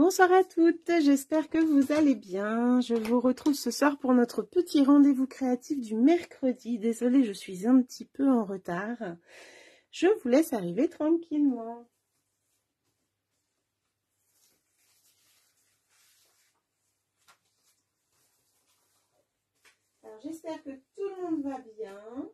Bonsoir à toutes, j'espère que vous allez bien. Je vous retrouve ce soir pour notre petit rendez-vous créatif du mercredi. Désolée, je suis un petit peu en retard. Je vous laisse arriver tranquillement. Alors j'espère que tout le monde va bien.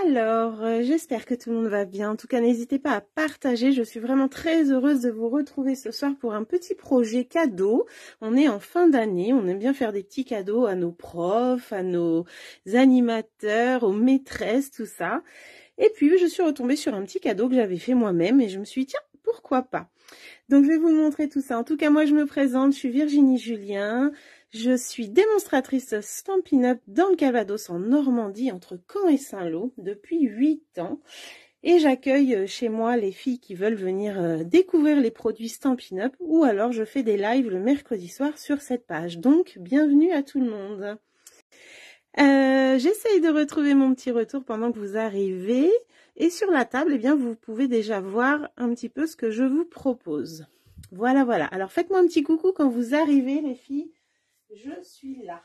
Alors, j'espère que tout le monde va bien. En tout cas, n'hésitez pas à partager. Je suis vraiment très heureuse de vous retrouver ce soir pour un petit projet cadeau. On est en fin d'année. On aime bien faire des petits cadeaux à nos profs, à nos animateurs, aux maîtresses, tout ça. Et puis, je suis retombée sur un petit cadeau que j'avais fait moi-même et je me suis dit, tiens, pourquoi pas? Donc, je vais vous montrer tout ça. En tout cas, moi, je me présente. Je suis Virginie Julien. Je suis démonstratrice Stampin' Up dans le Calvados en Normandie, entre Caen et Saint-Lô, depuis 8 ans. Et j'accueille chez moi les filles qui veulent venir découvrir les produits Stampin' Up, ou alors je fais des lives le mercredi soir sur cette page. Donc, bienvenue à tout le monde. J'essaye de retrouver mon petit retour pendant que vous arrivez. Et sur la table, eh bien, vous pouvez déjà voir un petit peu ce que je vous propose. Voilà, voilà. Alors, faites-moi un petit coucou quand vous arrivez, les filles. Je suis là.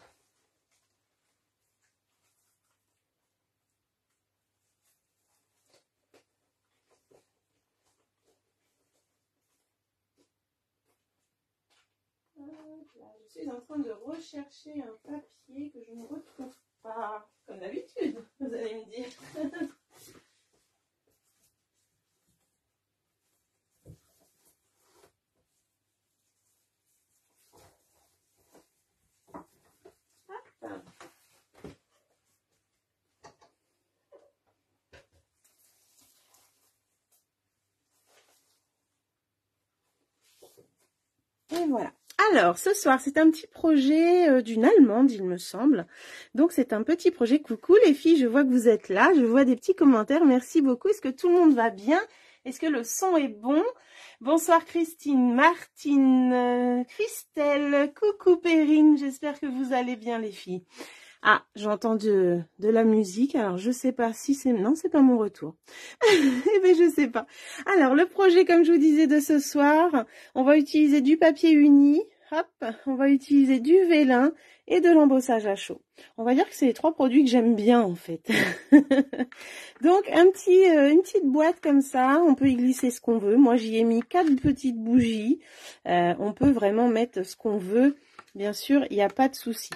Je suis en train de rechercher un papier que je ne retrouve pas. Comme d'habitude, vous allez me dire. Et voilà. Alors, ce soir, c'est un petit projet d'une Allemande, il me semble. Donc, c'est un petit projet. Coucou les filles, je vois que vous êtes là. Je vois des petits commentaires. Merci beaucoup. Est-ce que tout le monde va bien? Est-ce que le son est bon? Bonsoir Christine, Martine, Christelle, coucou Perrine. J'espère que vous allez bien les filles. Ah, j'entends de la musique. Alors, je sais pas si c'est... Non, c'est pas mon retour. Eh bien, je sais pas. Alors, le projet, comme je vous disais, de ce soir, on va utiliser du papier uni. Hop, on va utiliser du vélin et de l'embossage à chaud. On va dire que c'est les 3 produits que j'aime bien, en fait. Donc, une petite boîte comme ça, on peut y glisser ce qu'on veut. Moi, j'y ai mis 4 petites bougies. On peut vraiment mettre ce qu'on veut. Bien sûr, il n'y a pas de souci.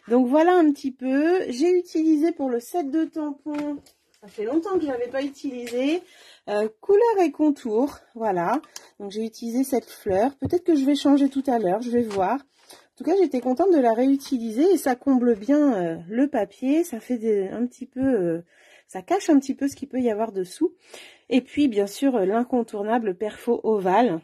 Donc, voilà un petit peu. J'ai utilisé pour le set de tampons, ça fait longtemps que je l'avais pas utilisé, couleur et contour, voilà. Donc, j'ai utilisé cette fleur. Peut-être que je vais changer tout à l'heure, je vais voir. En tout cas, j'étais contente de la réutiliser et ça comble bien le papier. Ça fait un petit peu... ça cache un petit peu ce qu'il peut y avoir dessous. Et puis, bien sûr, l'incontournable perfo ovale,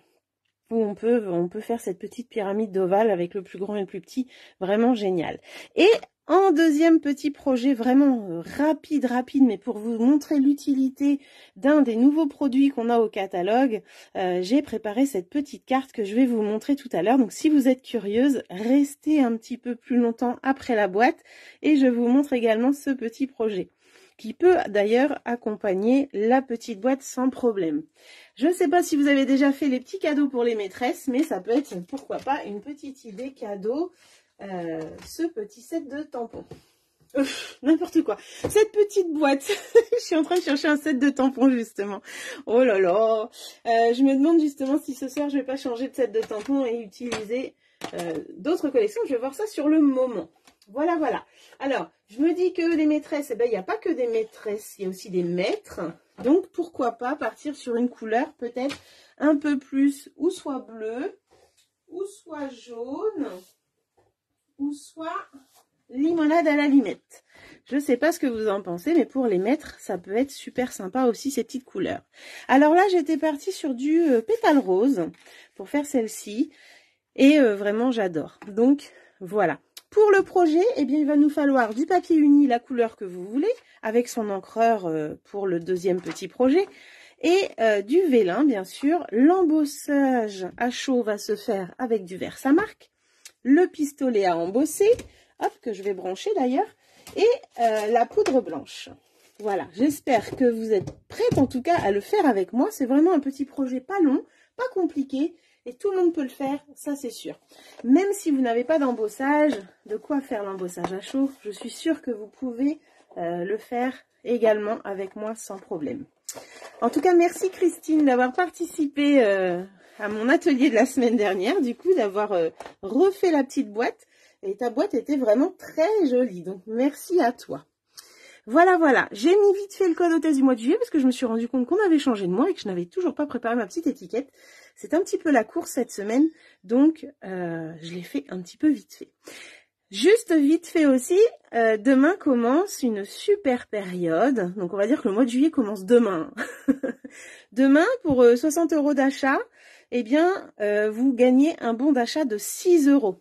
où on peut faire cette petite pyramide d'ovale avec le plus grand et le plus petit, vraiment génial. Et en deuxième petit projet vraiment rapide, mais pour vous montrer l'utilité d'un des nouveaux produits qu'on a au catalogue, j'ai préparé cette petite carte que je vais vous montrer tout à l'heure. Donc si vous êtes curieuse, restez un petit peu plus longtemps après la boîte et je vous montre également ce petit projet, qui peut d'ailleurs accompagner la petite boîte sans problème. Je ne sais pas si vous avez déjà fait les petits cadeaux pour les maîtresses, mais ça peut être, pourquoi pas, une petite idée cadeau, ce petit set de tampons. N'importe quoi. Cette petite boîte, je suis en train de chercher un set de tampons justement. Oh là là. Je me demande justement si ce soir je vais pas changer de set de tampons et utiliser d'autres collections. Je vais voir ça sur le moment. Voilà, voilà. Alors, je me dis que les maîtresses, eh ben, il n'y a pas que des maîtresses, il y a aussi des maîtres. Donc, pourquoi pas partir sur une couleur peut-être un peu plus, ou soit bleu, ou soit jaune, ou soit limonade à la limette. Je ne sais pas ce que vous en pensez, mais pour les maîtres, ça peut être super sympa aussi, ces petites couleurs. Alors là, j'étais partie sur du pétale rose pour faire celle-ci. Et vraiment, j'adore. Donc, voilà. Pour le projet, eh bien, il va nous falloir du papier uni, la couleur que vous voulez, avec son encreur pour le deuxième petit projet. Et du vélin, bien sûr. L'embossage à chaud va se faire avec du Versamark. Le pistolet à embosser, hop, que je vais brancher d'ailleurs. Et la poudre blanche. Voilà, j'espère que vous êtes prêtes en tout cas à le faire avec moi. C'est vraiment un petit projet pas long, pas compliqué. Et tout le monde peut le faire, ça c'est sûr. Même si vous n'avez pas d'embossage, de quoi faire l'embossage à chaud, je suis sûre que vous pouvez le faire également avec moi sans problème. En tout cas, merci Christine d'avoir participé à mon atelier de la semaine dernière, du coup d'avoir refait la petite boîte. Et ta boîte était vraiment très jolie, donc merci à toi. Voilà, voilà, j'ai mis vite fait le code hôtesse du mois de juillet parce que je me suis rendu compte qu'on avait changé de mois et que je n'avais toujours pas préparé ma petite étiquette. C'est un petit peu la course cette semaine, donc je l'ai fait un petit peu vite fait. Juste vite fait aussi, demain commence une super période, donc on va dire que le mois de juillet commence demain. Demain, pour 60 € d'achat, eh bien, vous gagnez un bon d'achat de 6 €.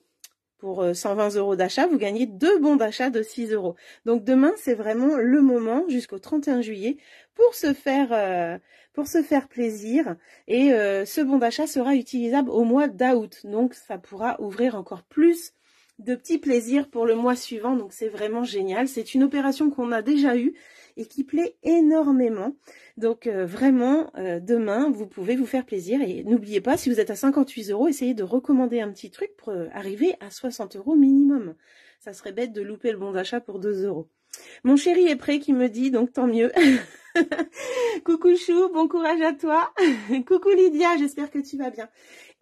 Pour 120 € d'achat, vous gagnez 2 bons d'achat de 6 €. Donc demain, c'est vraiment le moment jusqu'au 31 juillet pour se faire plaisir. Et ce bon d'achat sera utilisable au mois d'août. Donc ça pourra ouvrir encore plus de petits plaisirs pour le mois suivant. Donc c'est vraiment génial. C'est une opération qu'on a déjà eue et qui plaît énormément. Donc vraiment, demain, vous pouvez vous faire plaisir. Et n'oubliez pas, si vous êtes à 58 €, essayez de recommander un petit truc pour arriver à 60 € minimum. Ça serait bête de louper le bon d'achat pour 2 €. Mon chéri est prêt qui me dit, donc tant mieux. Coucou Chou, bon courage à toi. Coucou Lydia, j'espère que tu vas bien.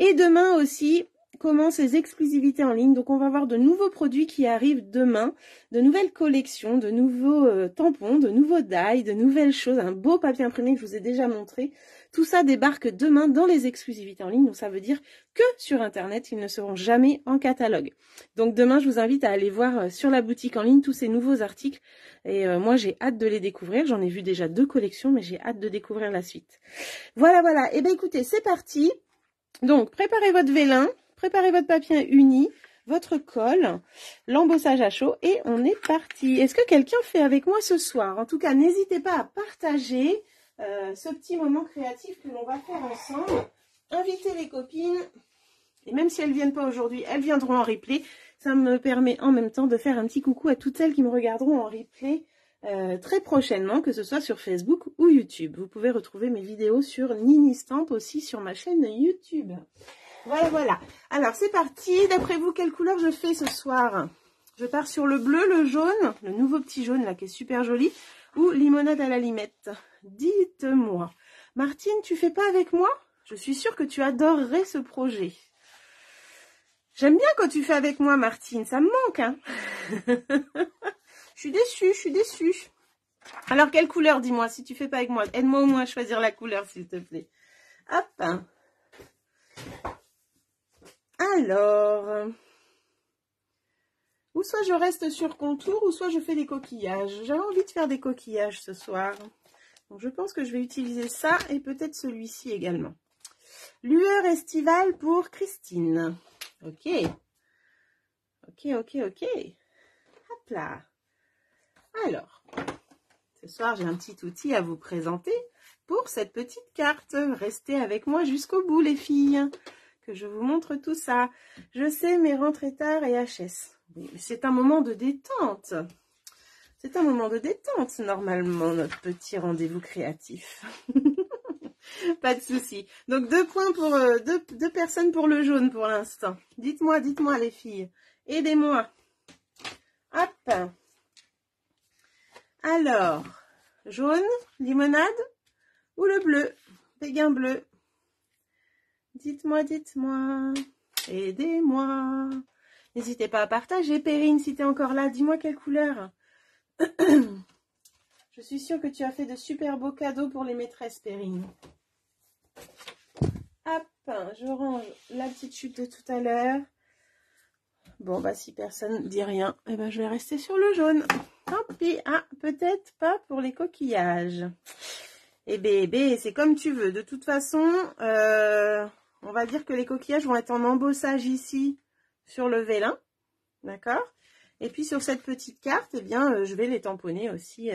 Et demain aussi, commence les exclusivités en ligne. Donc on va avoir de nouveaux produits qui arrivent demain, de nouvelles collections, de nouveaux tampons, de nouveaux die, de nouvelles choses, un beau papier imprimé que je vous ai déjà montré. Tout ça débarque demain dans les exclusivités en ligne. Donc ça veut dire que sur internet, ils ne seront jamais en catalogue. Donc demain, je vous invite à aller voir sur la boutique en ligne tous ces nouveaux articles. Et moi, j'ai hâte de les découvrir. J'en ai vu déjà 2 collections, mais j'ai hâte de découvrir la suite. Voilà, voilà. Et bien écoutez, c'est parti. Donc, préparez votre vélin. Préparez votre papier uni, votre colle, l'embossage à chaud et on est parti. Est-ce que quelqu'un fait avec moi ce soir? En tout cas, n'hésitez pas à partager ce petit moment créatif que l'on va faire ensemble. Invitez les copines et même si elles ne viennent pas aujourd'hui, elles viendront en replay. Ça me permet en même temps de faire un petit coucou à toutes celles qui me regarderont en replay très prochainement, que ce soit sur Facebook ou YouTube. Vous pouvez retrouver mes vidéos sur Nini Stamp aussi sur ma chaîne YouTube. Voilà, voilà. Alors, c'est parti. D'après vous, quelle couleur je fais ce soir? Je pars sur le bleu, le jaune, le nouveau petit jaune là qui est super joli, ou limonade à la limette. Dites-moi. Martine, tu fais pas avec moi? Je suis sûre que tu adorerais ce projet. J'aime bien quand tu fais avec moi, Martine. Ça me manque, hein. Je suis déçue, je suis déçue. Alors, quelle couleur, dis-moi, si tu fais pas avec moi? Aide-moi au moins à choisir la couleur, s'il te plaît. Hop. Alors, ou soit je reste sur contour, ou soit je fais des coquillages. J'avais envie de faire des coquillages ce soir. Donc je pense que je vais utiliser ça et peut-être celui-ci également. Lueur estivale pour Christine. Ok. Ok, ok, ok. Hop là. Alors, ce soir j'ai un petit outil à vous présenter pour cette petite carte. Restez avec moi jusqu'au bout les filles. Que je vous montre tout ça. Je sais, mais rentrez tard et HS. C'est un moment de détente. C'est un moment de détente, normalement, notre petit rendez-vous créatif. Pas de souci. Donc, 2 points pour deux personnes pour le jaune pour l'instant. Dites-moi, les filles. Aidez-moi. Hop. Alors, jaune, limonade ou le bleu? Péguin bleu. Dites-moi, dites-moi, aidez-moi. N'hésitez pas à partager. Perrine, si tu es encore là, dis-moi quelle couleur. Je suis sûre que tu as fait de super beaux cadeaux pour les maîtresses, Perrine. Hop, je range la petite chute de tout à l'heure. Bon, bah si personne ne dit rien, eh ben, je vais rester sur le jaune. Tant pis, ah, peut-être pas pour les coquillages. Eh bien, c'est comme tu veux. De toute façon... on va dire que les coquillages vont être en embossage ici sur le vélin, d'accord? Et puis sur cette petite carte, eh bien, je vais les tamponner aussi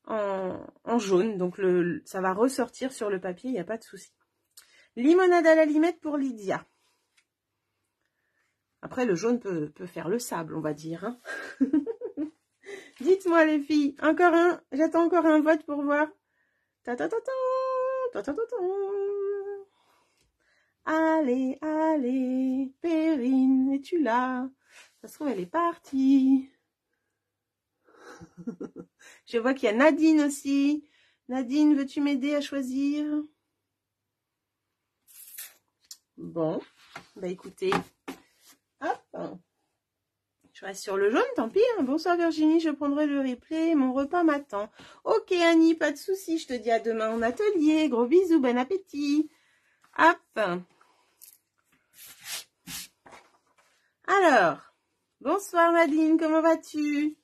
en jaune. Donc ça va ressortir sur le papier, il n'y a pas de souci. Limonade à la limette pour Lydia. Après, le jaune peut faire le sable, on va dire. Hein. Dites-moi les filles, encore un, j'attends encore un vote pour voir. Allez, allez, Perrine, es-tu là? Ça se trouve, elle est partie. Je vois qu'il y a Nadine aussi. Nadine, veux-tu m'aider à choisir? Bon, bah écoutez, hop, je reste sur le jaune, tant pis. Hein. Bonsoir Virginie, je prendrai le replay, mon repas m'attend. Ok Annie, pas de souci, je te dis à demain en atelier. Gros bisous, bon appétit. Hop. Alors, bonsoir Nadine, comment vas-tu?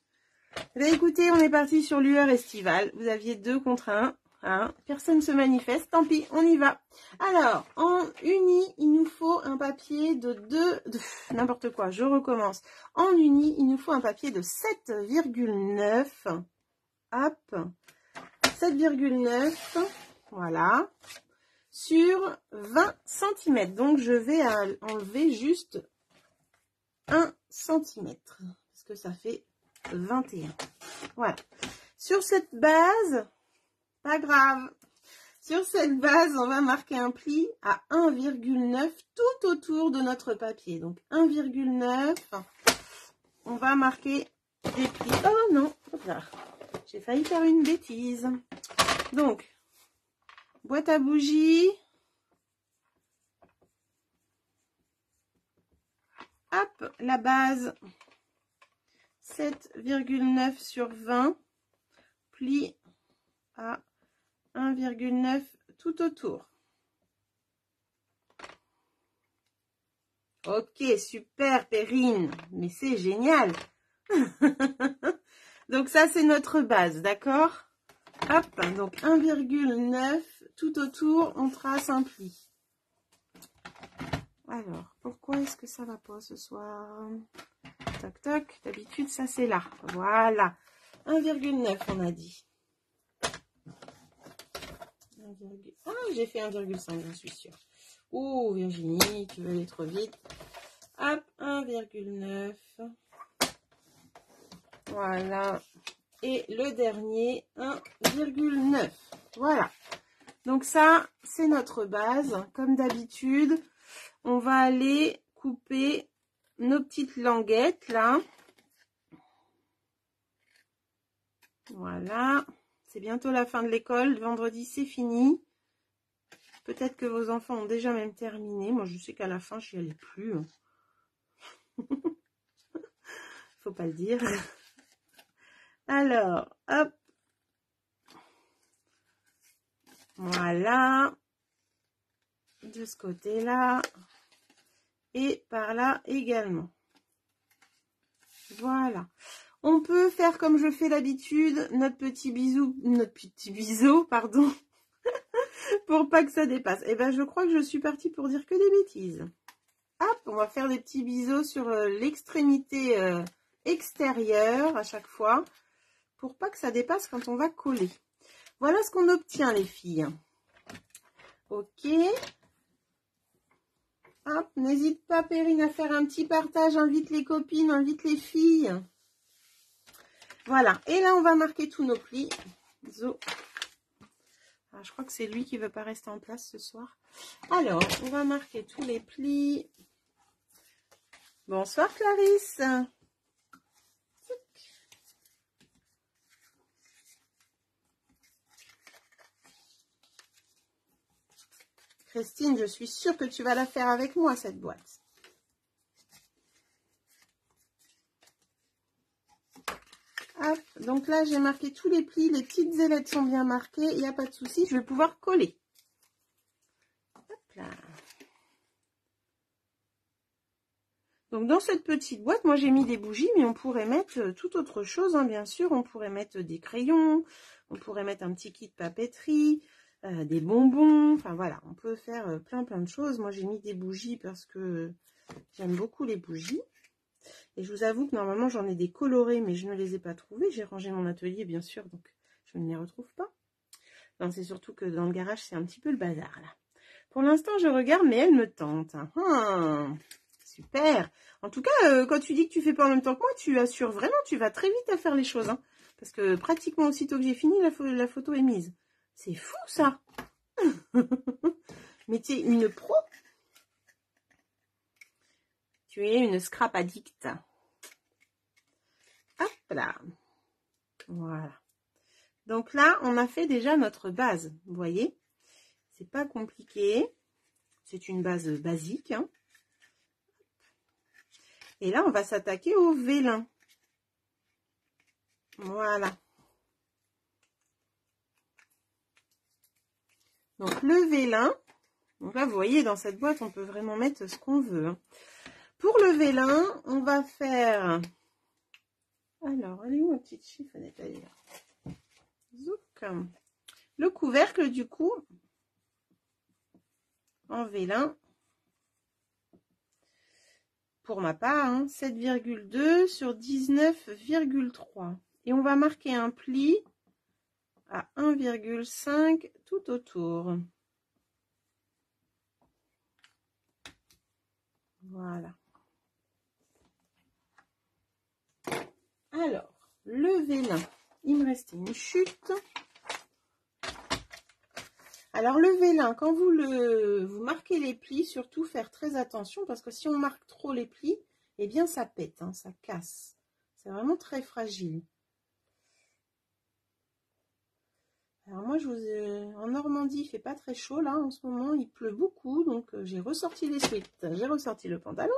Eh bien, écoutez, on est parti sur lueur estivale. Vous aviez 2 contre 1. Hein, personne ne se manifeste, tant pis, on y va. Alors, en uni, il nous faut un papier de n'importe quoi, je recommence. En uni, il nous faut un papier de 7,9. Hop, 7,9, voilà, sur 20 cm. Donc, je vais enlever juste 1 cm, parce que ça fait 21. Voilà. Sur cette base... Pas grave. Sur cette base, on va marquer un pli à 1,9 tout autour de notre papier. Donc 1,9. On va marquer des plis. Oh non, j'ai failli faire une bêtise. Donc, boîte à bougies. Hop, la base 7,9 sur 20. Pli à 1,9 tout autour. Ok, super Perrine, mais c'est génial. Donc ça c'est notre base, d'accord? Hop, donc 1,9 tout autour, on trace un pli. Alors, pourquoi est-ce que ça va pas ce soir? Toc toc, d'habitude ça c'est là. Voilà, 1,9 on a dit. Ah, j'ai fait 1,5, j'en suis sûre. Oh, Virginie, tu veux aller trop vite. Hop, 1,9. Voilà. Et le dernier, 1,9. Voilà. Donc ça, c'est notre base. Comme d'habitude, on va aller couper nos petites languettes, là. Voilà. C'est bientôt la fin de l'école. Vendredi, c'est fini. Peut-être que vos enfants ont déjà même terminé. Moi, je sais qu'à la fin, je n'y allais plus. Faut pas le dire. Alors, hop. Voilà. De ce côté-là. Et par là également. Voilà. On peut faire comme je fais d'habitude, notre petit biseau, pardon, pour pas que ça dépasse. Et ben, je crois que je suis partie pour dire que des bêtises. Hop, on va faire des petits biseaux sur l'extrémité extérieure à chaque fois, pour pas que ça dépasse quand on va coller. Voilà ce qu'on obtient, les filles. Ok. Hop, n'hésite pas, Perrine, à faire un petit partage. Invite les copines, invite les filles. Voilà, et là on va marquer tous nos plis. Ah, je crois que c'est lui qui ne veut pas rester en place ce soir. Alors, on va marquer tous les plis. Bonsoir Clarisse. Christine, je suis sûre que tu vas la faire avec moi, cette boîte. Hop, donc là, j'ai marqué tous les plis. Les petites ailettes sont bien marquées. Il n'y a pas de souci, je vais pouvoir coller. Hop là. Donc, dans cette petite boîte, moi, j'ai mis des bougies, mais on pourrait mettre tout autre chose, hein, bien sûr. On pourrait mettre des crayons, on pourrait mettre un petit kit papeterie, des bonbons. Enfin, voilà, on peut faire plein de choses. Moi, j'ai mis des bougies parce que j'aime beaucoup les bougies. Et je vous avoue que normalement, j'en ai des colorés, mais je ne les ai pas trouvés. J'ai rangé mon atelier, bien sûr, donc Je ne les retrouve pas. Non, c'est surtout que dans le garage, c'est un petit peu le bazar, là. Pour l'instant, je regarde, mais elle me tente. Super. En tout cas, quand tu dis que tu fais pas en même temps que moi, tu assures vraiment, tu vas très vite à faire les choses. Hein, parce que pratiquement aussitôt que j'ai fini, la photo est mise. C'est fou, ça. Mais tu es une pro. Tu es une scrap addict. Hop là. Voilà. Donc là, on a fait déjà notre base. Vous voyez, c'est pas compliqué. C'est une base basique. Hein. Et là, on va s'attaquer au vélin. Voilà. Donc, le vélin. Donc là, vous voyez, dans cette boîte, on peut vraiment mettre ce qu'on veut. Hein. Pour le vélin, on va faire... Alors, elle est où ma petite chiffonnette d'ailleurs? Zouk. Le couvercle, du coup, en vélin. Pour ma part, hein, 7,2 sur 19,3. Et on va marquer un pli à 1,5 tout autour. Voilà. Alors, le vélin, il me restait une chute. Alors, le vélin, quand vous marquez les plis, surtout faire très attention, parce que si on marque trop les plis, eh bien, ça pète, hein, ça casse. C'est vraiment très fragile. Alors, moi, en Normandie, il fait pas très chaud, là, en ce moment. Il pleut beaucoup, donc j'ai ressorti les sweats. J'ai ressorti le pantalon.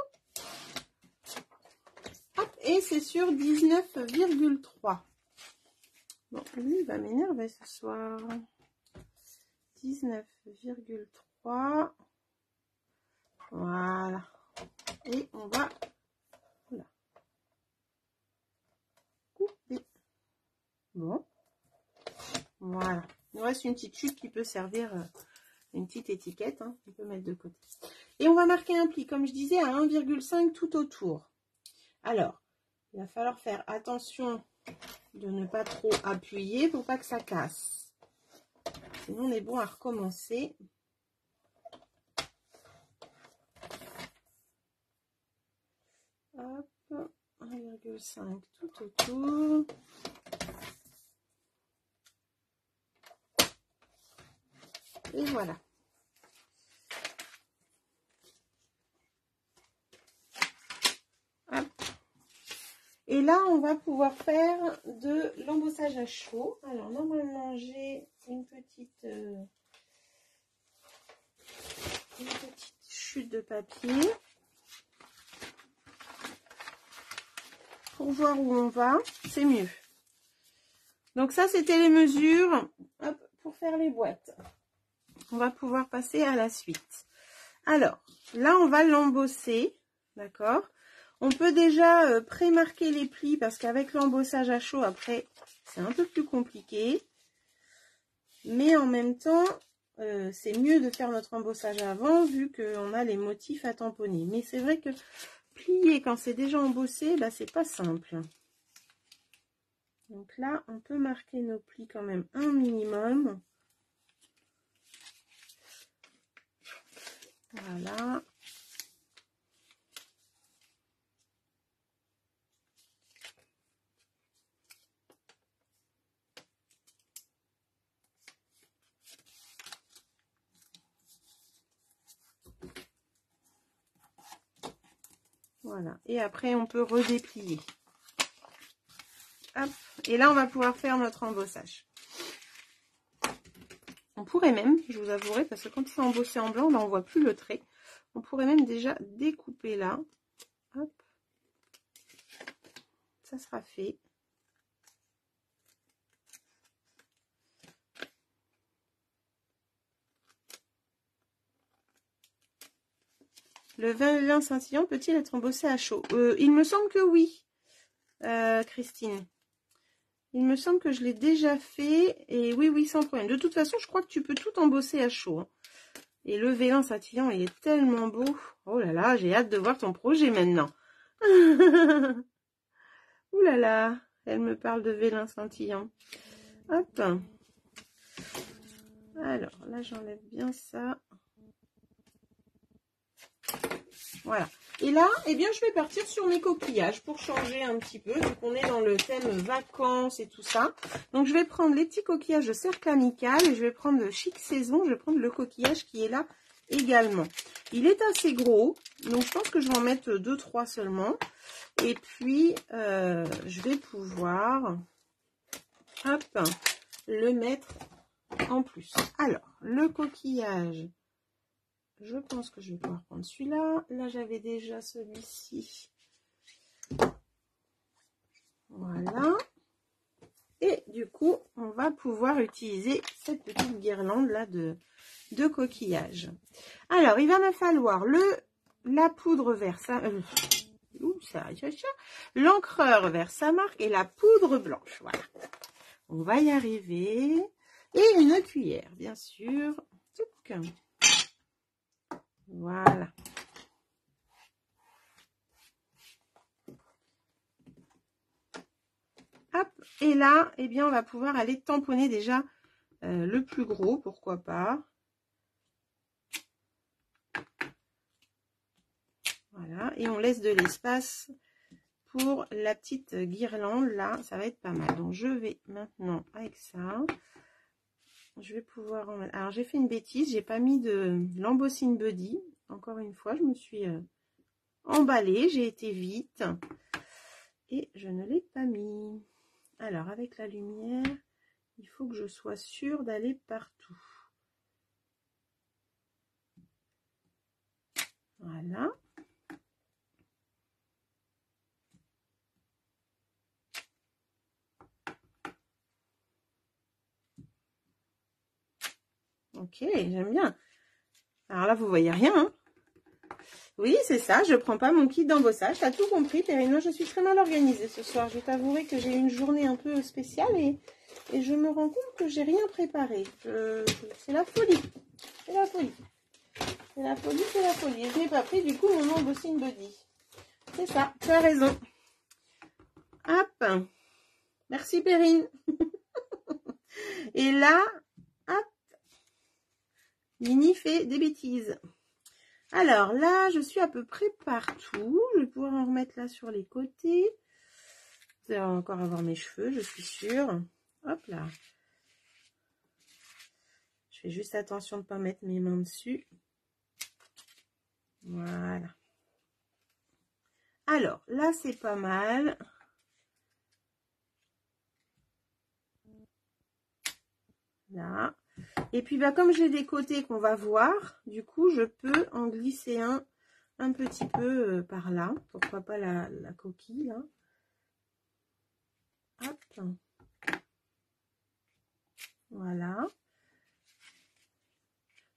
Hop, et c'est sur 19,3. Bon, lui, il va m'énerver ce soir. 19,3. Voilà. Et on va couper. Bon. Voilà. Il nous reste une petite chute qui peut servir une petite étiquette. Hein, on peut mettre de côté. Et on va marquer un pli, comme je disais, à 1,5 tout autour. Alors, il va falloir faire attention de ne pas trop appuyer pour pas que ça casse. Sinon, on est bon à recommencer. Hop, 1,5 tout autour. Et voilà. Hop. Et là, on va pouvoir faire de l'embossage à chaud. Alors, normalement, j'ai une petite chute de papier pour voir où on va. C'est mieux. Donc ça, c'était les mesures, hop, pour faire les boîtes. On va pouvoir passer à la suite. Alors, là, on va l'embosser, d'accord? On peut déjà pré-marquer les plis parce qu'avec l'embossage à chaud, après, c'est un peu plus compliqué. Mais en même temps, c'est mieux de faire notre embossage avant vu qu'on a les motifs à tamponner. Mais c'est vrai que plier quand c'est déjà embossé, bah, c'est pas simple. Donc là, on peut marquer nos plis quand même un minimum. Voilà. Voilà. Et après, on peut redéplier. Hop. Et là, on va pouvoir faire notre embossage. On pourrait même, je vous avouerai, parce que quand c'est embossé en blanc, là, on voit plus le trait. On pourrait même déjà découper là. Hop. Ça sera fait. Le vélin scintillant peut-il être embossé à chaud? Il me semble que oui, Christine. Il me semble que je l'ai déjà fait. Et oui, oui, sans problème. De toute façon, je crois que tu peux tout embosser à chaud. Hein. Et le vélin scintillant, il est tellement beau. Oh là là, j'ai hâte de voir ton projet maintenant. Ouh là là, elle me parle de vélin scintillant. Hop. Alors, là, j'enlève bien ça. Voilà. Et là, eh bien, je vais partir sur mes coquillages pour changer un petit peu, vu qu'on est dans le thème vacances et tout ça. Donc, je vais prendre les petits coquillages de Cercle Amical et je vais prendre le Chic Saison. Je vais prendre le coquillage qui est là également. Il est assez gros, donc je pense que je vais en mettre 2-3 seulement. Et puis, je vais pouvoir, hop, le mettre en plus. Alors, le coquillage, je pense que je vais pouvoir prendre celui-là. Là, j'avais déjà celui-ci. Voilà. Et du coup, on va pouvoir utiliser cette petite guirlande-là de coquillage. Alors, il va me falloir la poudre Versamark, l'encreur Versamark et la poudre blanche. Voilà. On va y arriver. Et une cuillère, bien sûr. Voilà. Hop. Et là, eh bien, on va pouvoir aller tamponner déjà le plus gros, pourquoi pas. Voilà. Et on laisse de l'espace pour la petite guirlande. Là, ça va être pas mal. Donc, je vais maintenant, avec ça, je vais pouvoir en mettre. Alors, j'ai fait une bêtise. J'ai pas mis de l'embossing buddy. Encore une fois, je me suis emballée. J'ai été vite. Et je ne l'ai pas mis. Alors, avec la lumière, il faut que je sois sûre d'aller partout. Voilà. Ok, j'aime bien. Alors là, vous voyez rien, hein? Oui, c'est ça, je prends pas mon kit d'embossage. T'as tout compris, Perrine. Je suis très mal organisée ce soir. Je t'avouerai que j'ai eu une journée un peu spéciale et je me rends compte que j'ai rien préparé. C'est la folie. C'est la folie. C'est la folie, c'est la folie. Et je n'ai pas pris du coup mon embossing buddy. C'est ça, tu as raison. Hop. Merci, Perrine. Et là, hop. Nini fait des bêtises. Alors là, je suis à peu près partout. Je vais pouvoir en remettre là sur les côtés. Vous allez encore avoir mes cheveux, je suis sûre. Hop là. Je fais juste attention de ne pas mettre mes mains dessus. Voilà. Alors, là, c'est pas mal. Là. Et puis, bah, comme j'ai des côtés qu'on va voir, du coup, je peux en glisser un petit peu par là. Pourquoi pas la coquille, là. Hop. Voilà.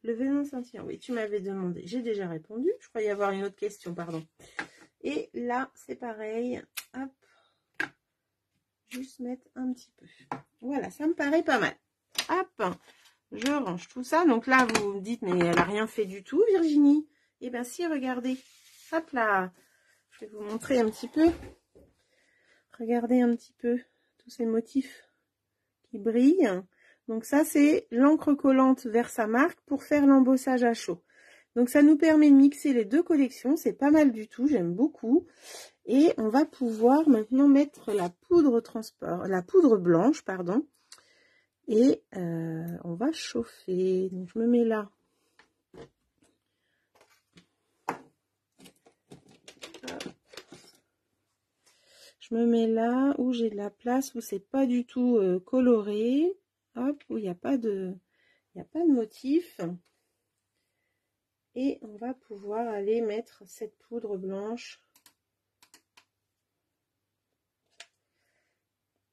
Le venin scintillant. Oui, tu m'avais demandé. J'ai déjà répondu. Je crois y avoir une autre question, pardon. Et là, c'est pareil. Hop. Juste mettre un petit peu. Voilà, ça me paraît pas mal. Hop. Je range tout ça. Donc là, vous me dites, mais elle n'a rien fait du tout, Virginie. Eh bien, si, regardez. Hop là. Je vais vous montrer un petit peu. Regardez un petit peu tous ces motifs qui brillent. Donc ça, c'est l'encre collante Versamark pour faire l'embossage à chaud. Donc ça nous permet de mixer les deux collections. C'est pas mal du tout, j'aime beaucoup. Et on va pouvoir maintenant mettre la poudre blanche, pardon. Et on va chauffer. Donc je me mets là. Je me mets là où j'ai de la place, où c'est pas du tout coloré. Hop, où il n'y a pas de motif. Et on va pouvoir aller mettre cette poudre blanche.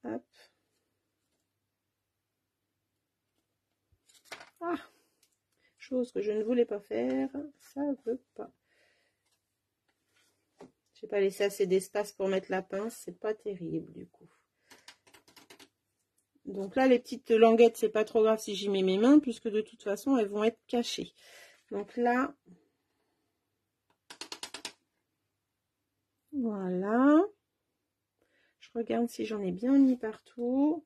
Hop. Ah, chose que je ne voulais pas faire, ça ne veut pas. Je n'ai pas laissé assez d'espace pour mettre la pince, c'est pas terrible du coup. Donc là, les petites languettes, c'est pas trop grave si j'y mets mes mains, puisque de toute façon, elles vont être cachées. Donc là, voilà. Je regarde si j'en ai bien mis partout.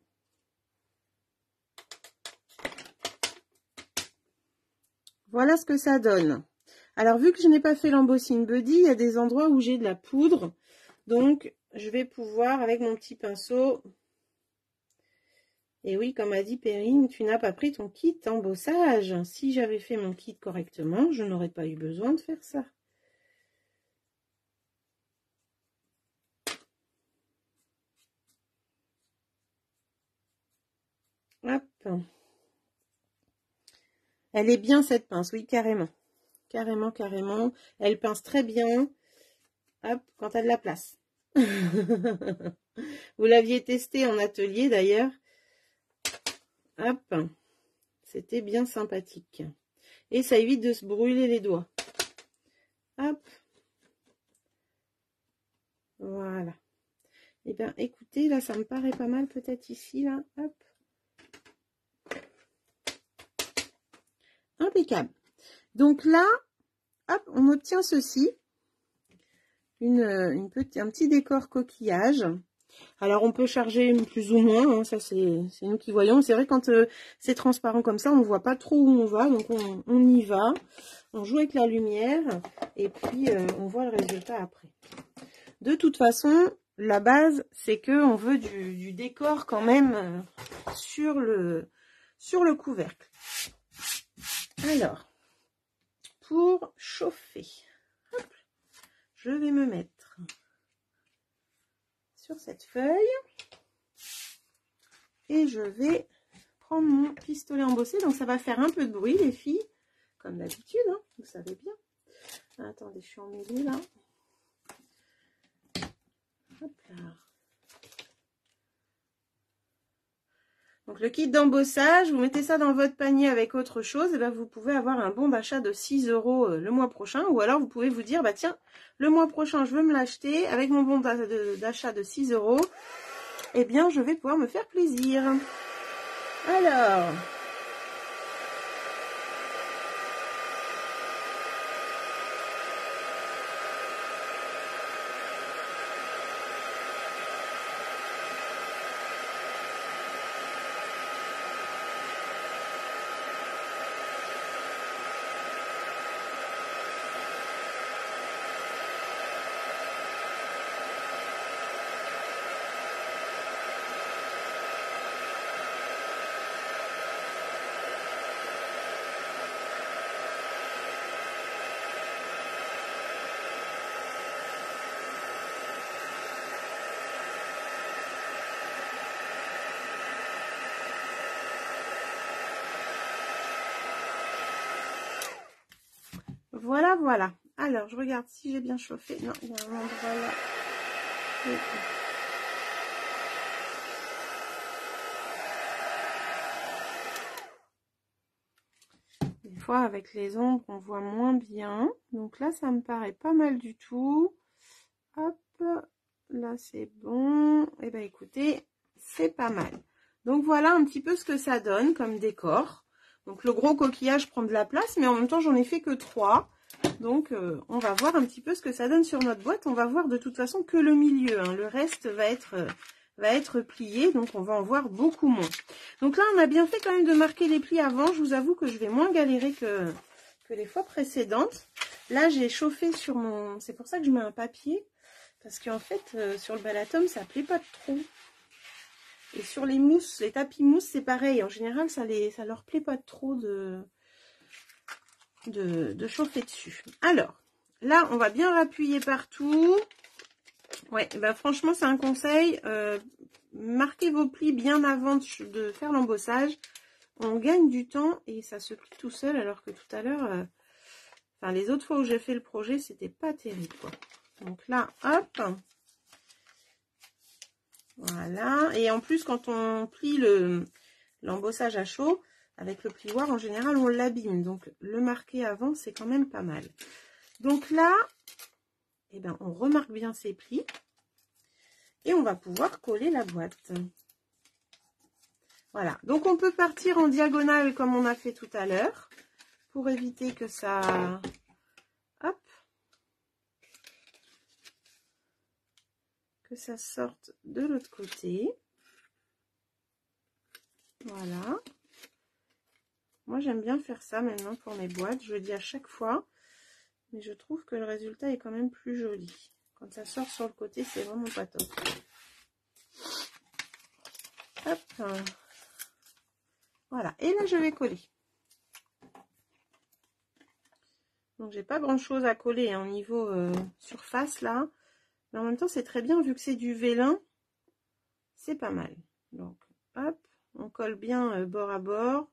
Voilà ce que ça donne. Alors, vu que je n'ai pas fait l'embossing buddy, il y a des endroits où j'ai de la poudre. Donc, je vais pouvoir, avec mon petit pinceau... Et oui, comme a dit Perrine, tu n'as pas pris ton kit embossage. Si j'avais fait mon kit correctement, je n'aurais pas eu besoin de faire ça. Hop. Elle est bien cette pince, oui, carrément. Carrément, carrément. Elle pince très bien. Hop, quand elle a de la place. Vous l'aviez testé en atelier d'ailleurs. Hop. C'était bien sympathique. Et ça évite de se brûler les doigts. Hop. Voilà. Eh bien, écoutez, là, ça me paraît pas mal peut-être ici, là. Hop. Impeccable. Donc là, hop, on obtient ceci. Un petit décor coquillage. Alors, on peut charger plus ou moins, hein, ça c'est nous qui voyons. C'est vrai, quand c'est transparent comme ça, on ne voit pas trop où on va, donc on y va. On joue avec la lumière et puis on voit le résultat après. De toute façon, la base, c'est que on veut du décor quand même sur le couvercle. Alors, pour chauffer, hop, je vais me mettre sur cette feuille et je vais prendre mon pistolet embossé. Donc ça va faire un peu de bruit les filles, comme d'habitude, hein, vous savez bien. Attendez, je suis emmêlée là. Hop là. Donc le kit d'embossage, vous mettez ça dans votre panier avec autre chose, et bien vous pouvez avoir un bon d'achat de 6 € le mois prochain. Ou alors vous pouvez vous dire, bah tiens, le mois prochain je veux me l'acheter, avec mon bon d'achat de 6 €, eh bien je vais pouvoir me faire plaisir. Alors... Voilà, voilà. Alors, je regarde si j'ai bien chauffé. Non, il y a un endroit là. Des fois, avec les ombres, on voit moins bien. Donc là, ça me paraît pas mal du tout. Hop, là, c'est bon. Et ben, écoutez, c'est pas mal. Donc, voilà un petit peu ce que ça donne comme décor. Donc, le gros coquillage prend de la place, mais en même temps, j'en ai fait que 3. Donc, on va voir un petit peu ce que ça donne sur notre boîte. On va voir de toute façon que le milieu, hein. Le reste va être plié, donc on va en voir beaucoup moins. Donc là, on a bien fait quand même de marquer les plis avant. Je vous avoue que je vais moins galérer que les fois précédentes. Là, j'ai chauffé sur mon... C'est pour ça que je mets un papier. Parce qu'en fait, sur le Balaton, ça plaît pas trop. Et sur les mousses, les tapis mousse, c'est pareil. En général, ça leur plaît pas trop de chauffer dessus. Alors, là, on va bien appuyer partout. Ouais, bah franchement, c'est un conseil. Marquez vos plis bien avant de faire l'embossage. On gagne du temps et ça se plie tout seul, alors que tout à l'heure, enfin les autres fois où j'ai fait le projet, c'était pas terrible, quoi. Donc là, hop. Voilà. Et en plus, quand on plie l'embossage à chaud, avec le plioir, en général, on l'abîme. Donc, le marquer avant, c'est quand même pas mal. Donc là, eh ben, on remarque bien ses plis. Et on va pouvoir coller la boîte. Voilà. Donc, on peut partir en diagonale comme on a fait tout à l'heure. Pour éviter que ça... Hop. Que ça sorte de l'autre côté. Voilà. Moi, j'aime bien faire ça maintenant pour mes boîtes. Je le dis à chaque fois. Mais je trouve que le résultat est quand même plus joli. Quand ça sort sur le côté, c'est vraiment pas top. Hop. Voilà. Et là, je vais coller. Donc, j'ai pas grand chose à coller hein, au niveau surface là. Mais en même temps, c'est très bien vu que c'est du vélin. C'est pas mal. Donc, hop. On colle bien bord à bord.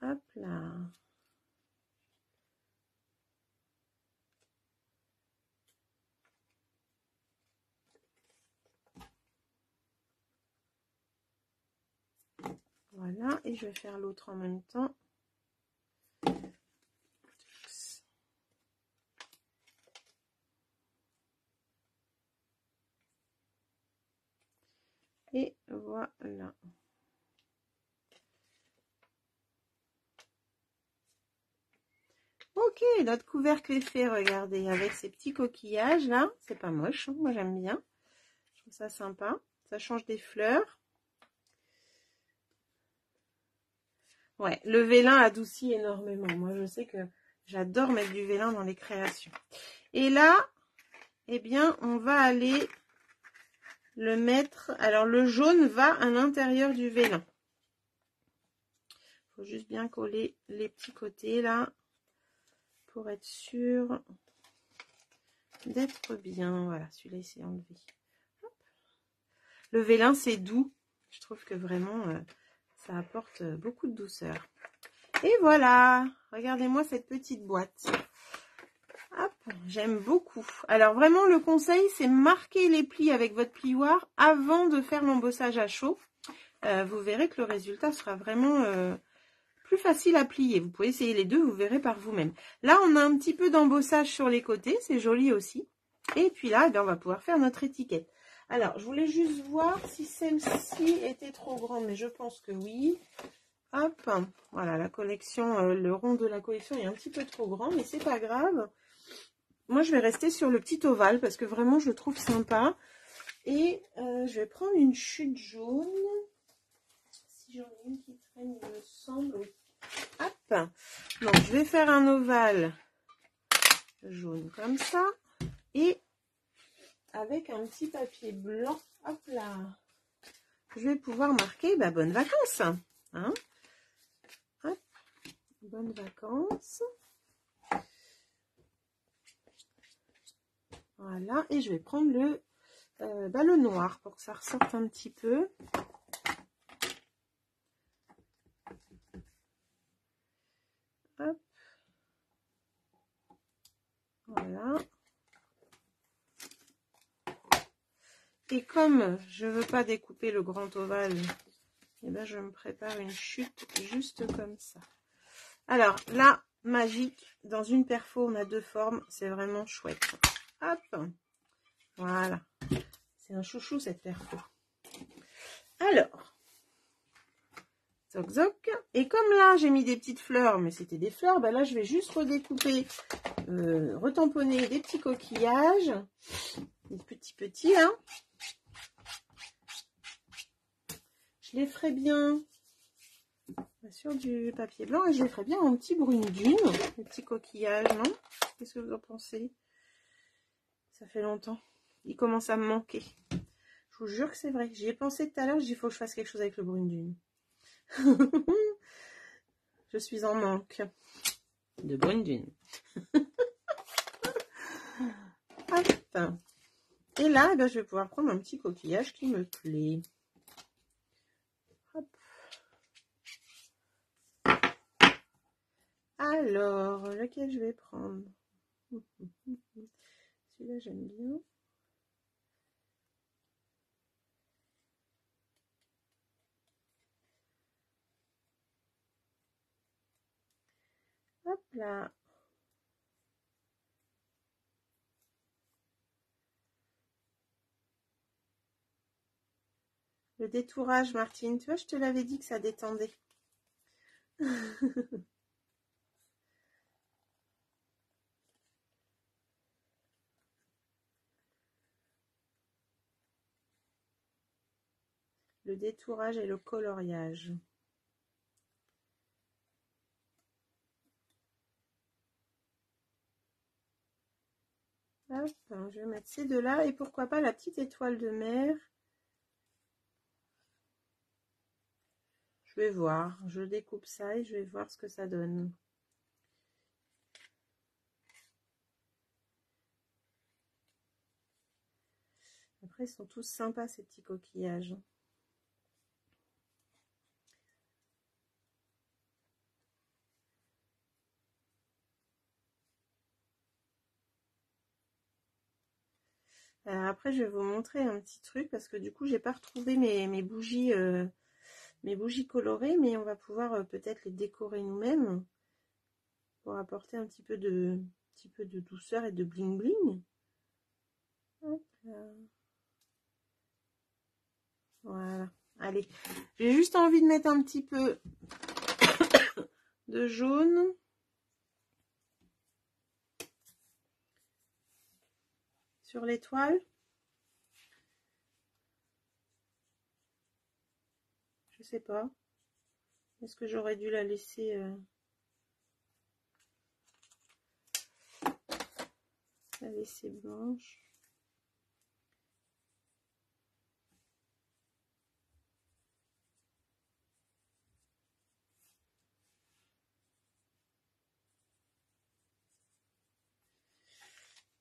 Hop là. Voilà, et je vais faire l'autre en même temps. Et voilà. Ok, notre couvercle est fait, regardez, avec ces petits coquillages là. C'est pas moche, hein, moi j'aime bien. Je trouve ça sympa. Ça change des fleurs. Ouais, le vélin adoucit énormément. Moi, je sais que j'adore mettre du vélin dans les créations. Et là, eh bien, on va aller le mettre... Alors, le jaune va à l'intérieur du vélin. Il faut juste bien coller les petits côtés, là, pour être sûr d'être bien. Voilà, celui-là, il s'est enlevé. Hop. Le vélin, c'est doux. Je trouve que vraiment, ça apporte beaucoup de douceur. Et voilà, regardez-moi cette petite boîte. J'aime beaucoup. Alors vraiment, le conseil, c'est marquer les plis avec votre plioir avant de faire l'embossage à chaud. Vous verrez que le résultat sera vraiment plus facile à plier. Vous pouvez essayer les deux, vous verrez par vous-même. Là, on a un petit peu d'embossage sur les côtés, c'est joli aussi. Et puis là, on va pouvoir faire notre étiquette. Alors, je voulais juste voir si celle-ci était trop grande, mais je pense que oui. Hop, voilà, la collection, le rond de la collection est un petit peu trop grand, mais c'est pas grave. Moi, je vais rester sur le petit ovale parce que vraiment, je le trouve sympa. Et je vais prendre une chute jaune. Si j'en ai une qui traîne, il me semble. Hop, donc je vais faire un ovale jaune comme ça. Et avec un petit papier blanc, hop là, je vais pouvoir marquer bonnes vacances. Hein, hop, bonnes vacances. Voilà, et je vais prendre le noir pour que ça ressorte un petit peu. Hop. Voilà. Et comme je ne veux pas découper le grand ovale, eh ben je me prépare une chute juste comme ça. Alors là, magique, dans une perfo, on a deux formes, c'est vraiment chouette. Hop, voilà. C'est un chouchou cette perfo. Alors, zoc zoc. Et comme là, j'ai mis des petites fleurs, mais c'était des fleurs, là, je vais juste redécouper, retamponner des petits coquillages, des petits là. Je les ferai bien sur du papier blanc et je les ferai bien en petit brune dune, les petits coquillages, non? Qu'est-ce que vous en pensez? Ça fait longtemps. Il commence à me manquer. Je vous jure que c'est vrai. J'y ai pensé tout à l'heure, il faut que je fasse quelque chose avec le brune dune. Je suis en manque de brune dune. Hop. Et là, je vais pouvoir prendre un petit coquillage qui me plaît. Hop. Alors, lequel je vais prendre? Celui-là, j'aime bien. Hop là. Le détourage, Martine. Tu vois, je te l'avais dit que ça détendait. le détourage et le coloriage. Hop, je vais mettre ces deux-là et pourquoi pas la petite étoile de mer. Je vais voir, je découpe ça et je vais voir ce que ça donne. Après, ils sont tous sympas ces petits coquillages. Alors après, je vais vous montrer un petit truc parce que du coup, j'ai pas retrouvé mes bougies colorées, mais on va pouvoir peut-être les décorer nous-mêmes pour apporter un petit peu de douceur et de bling bling. Hop là. Voilà. Allez, j'ai juste envie de mettre un petit peu de jaune. Sur l'étoile. Je sais pas. Est-ce que j'aurais dû la laisser blanche?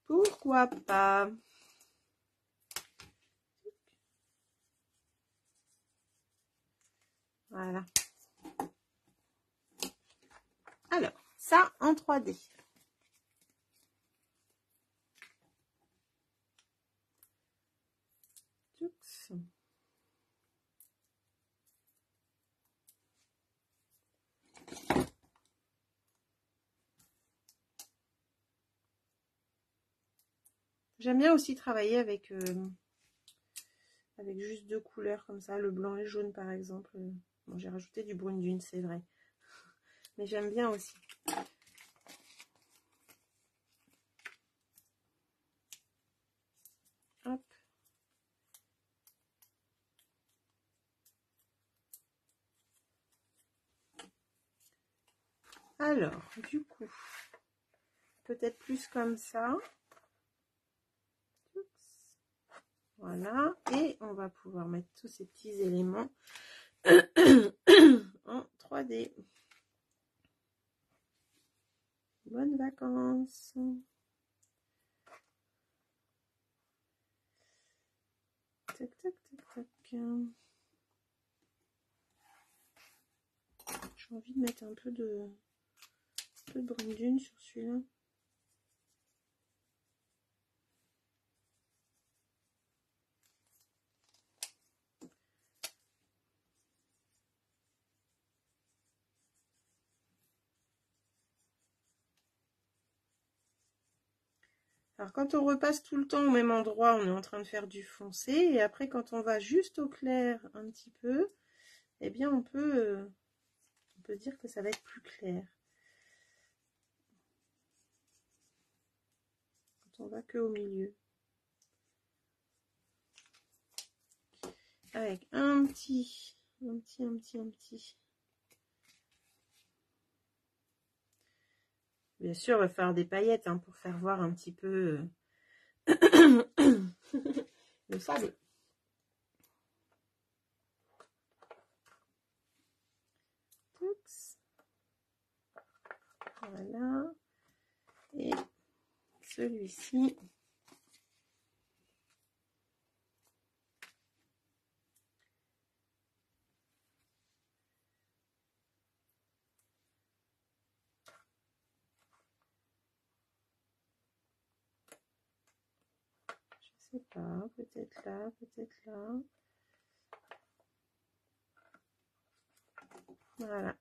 Pourquoi pas? Voilà. Alors, ça en 3D. J'aime bien aussi travailler avec juste deux couleurs comme ça, le blanc et le jaune par exemple. Bon, j'ai rajouté du brune dune, c'est vrai. Mais j'aime bien aussi. Hop. Alors, du coup, peut-être plus comme ça. Voilà. Et on va pouvoir mettre tous ces petits éléments en 3D. Bonnes vacances. Tac, tac, tac, tac. J'ai envie de mettre un peu de brune dune sur celui-là. Alors quand on repasse tout le temps au même endroit, on est en train de faire du foncé. Et après quand on va juste au clair un petit peu, eh bien on peut dire que ça va être plus clair. Quand on va que au milieu. Avec un petit. Bien sûr, il va falloir des paillettes hein, pour faire voir un petit peu le sable. Voilà. Et celui-ci. Je sais pas, peut-être là, peut-être là. Voilà.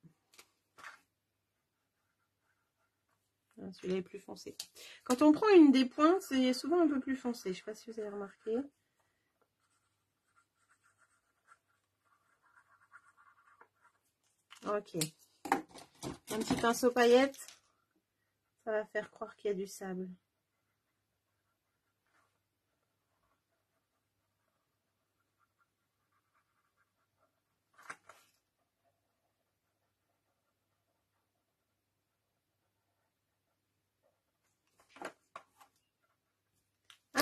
Celui-là est plus foncé. Quand on prend une des pointes, c'est souvent un peu plus foncé. Je ne sais pas si vous avez remarqué. Ok. Un petit pinceau paillette, ça va faire croire qu'il y a du sable.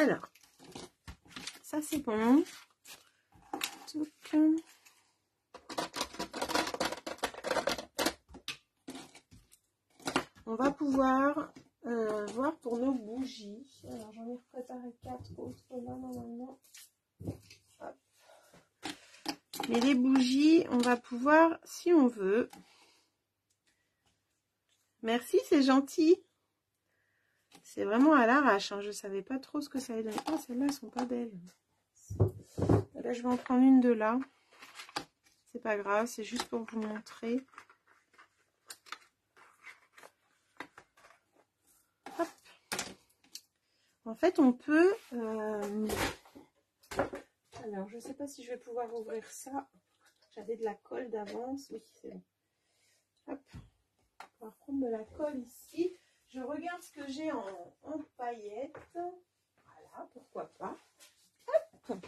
Alors, ça c'est bon. On va pouvoir voir pour nos bougies. Alors, j'en ai préparé 4 autres là, normalement. Hop. Mais les bougies, on va pouvoir, si on veut. Merci, c'est gentil. C'est vraiment à l'arrache, hein. Je savais pas trop ce que ça allait donner. Oh, celles-là, elles sont pas belles. Là, je vais en prendre une de là. C'est pas grave, c'est juste pour vous montrer. Hop. En fait, on peut... Alors, je sais pas si je vais pouvoir ouvrir ça. J'avais de la colle d'avance. Oui, c'est bon. Hop. On va prendre de la colle ici. Je regarde ce que j'ai en paillettes. Voilà, pourquoi pas. Hop.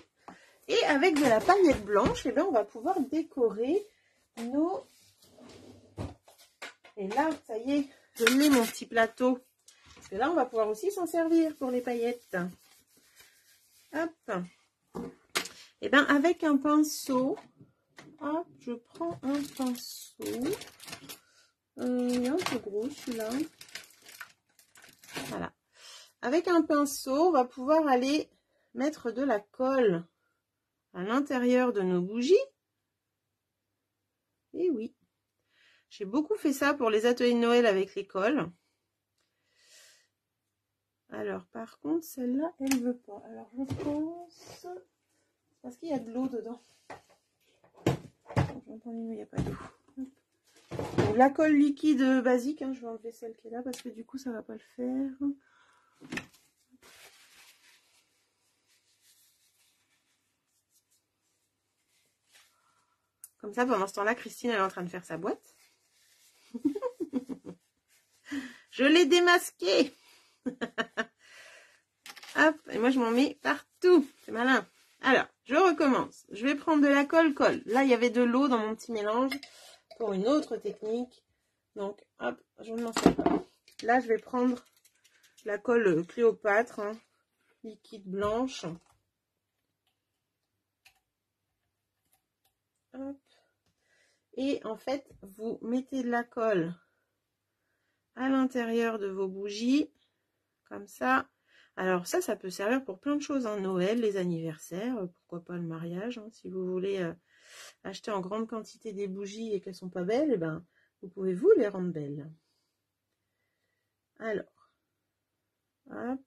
Et avec de la paillette blanche, eh bien, on va pouvoir décorer nos... Et là, ça y est, je mets mon petit plateau. Parce que là, on va pouvoir aussi s'en servir pour les paillettes. Hop. Et bien, avec un pinceau, hop, je prends un pinceau. Il est un peu gros, celui-là. Voilà. Avec un pinceau, on va pouvoir aller mettre de la colle à l'intérieur de nos bougies. Et oui, j'ai beaucoup fait ça pour les ateliers de Noël avec les colles. Alors, par contre, celle-là, elle ne veut pas. Alors, je pense... Parce qu'il y a de l'eau dedans. Il n'y a pas d'eau. La colle liquide basique, hein, je vais enlever celle qui est là parce que du coup, ça ne va pas le faire. Comme ça, pendant ce temps-là, Christine, elle est en train de faire sa boîte. Je l'ai démasqué. Hop, et moi, je m'en mets partout. C'est malin. Alors, je recommence. Je vais prendre de la colle. Là, il y avait de l'eau dans mon petit mélange pour une autre technique. Donc, hop, je ne m'en sers pas. Là, je vais prendre la colle Cléopâtre, hein, liquide blanche. Hop. Et en fait, vous mettez de la colle à l'intérieur de vos bougies, comme ça. Alors ça peut servir pour plein de choses, hein. Noël, les anniversaires, pourquoi pas le mariage, hein. Si vous voulez acheter en grande quantité des bougies et qu'elles sont pas belles, eh ben, vous pouvez vous les rendre belles. Alors, hop,